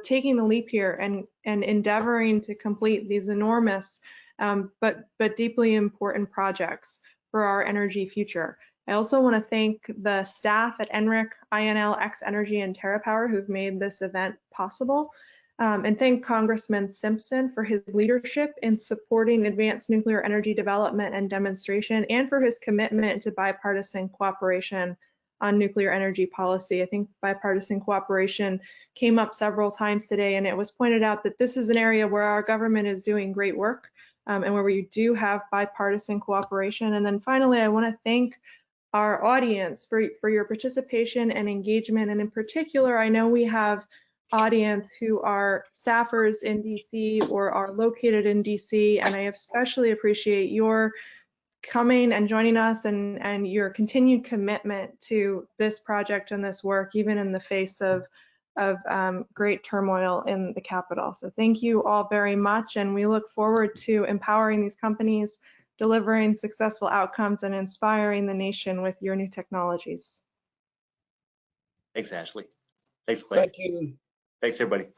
Speaker 1: taking the leap here and endeavoring to complete these enormous but deeply important projects for our energy future. I also want to thank the staff at NRIC, INL, XEnergy, and TerraPower who've made this event possible, and thank Congressman Simpson for his leadership in supporting advanced nuclear energy development and demonstration, and for his commitment to bipartisan cooperation on nuclear energy policy. I think bipartisan cooperation came up several times today, and it was pointed out that this is an area where our government is doing great work, and where we do have bipartisan cooperation. And then finally, I want to thank our audience for your participation and engagement. And in particular, I know we have audience who are staffers in DC or are located in DC, and I especially appreciate your coming and joining us and your continued commitment to this project and this work, even in the face of great turmoil in the Capitol. So thank you all very much, and we look forward to empowering these companies, delivering successful outcomes, and inspiring the nation with your new technologies.
Speaker 3: Thanks, Ashley. Thanks, Claire.
Speaker 4: Thank you.
Speaker 3: Thanks, everybody.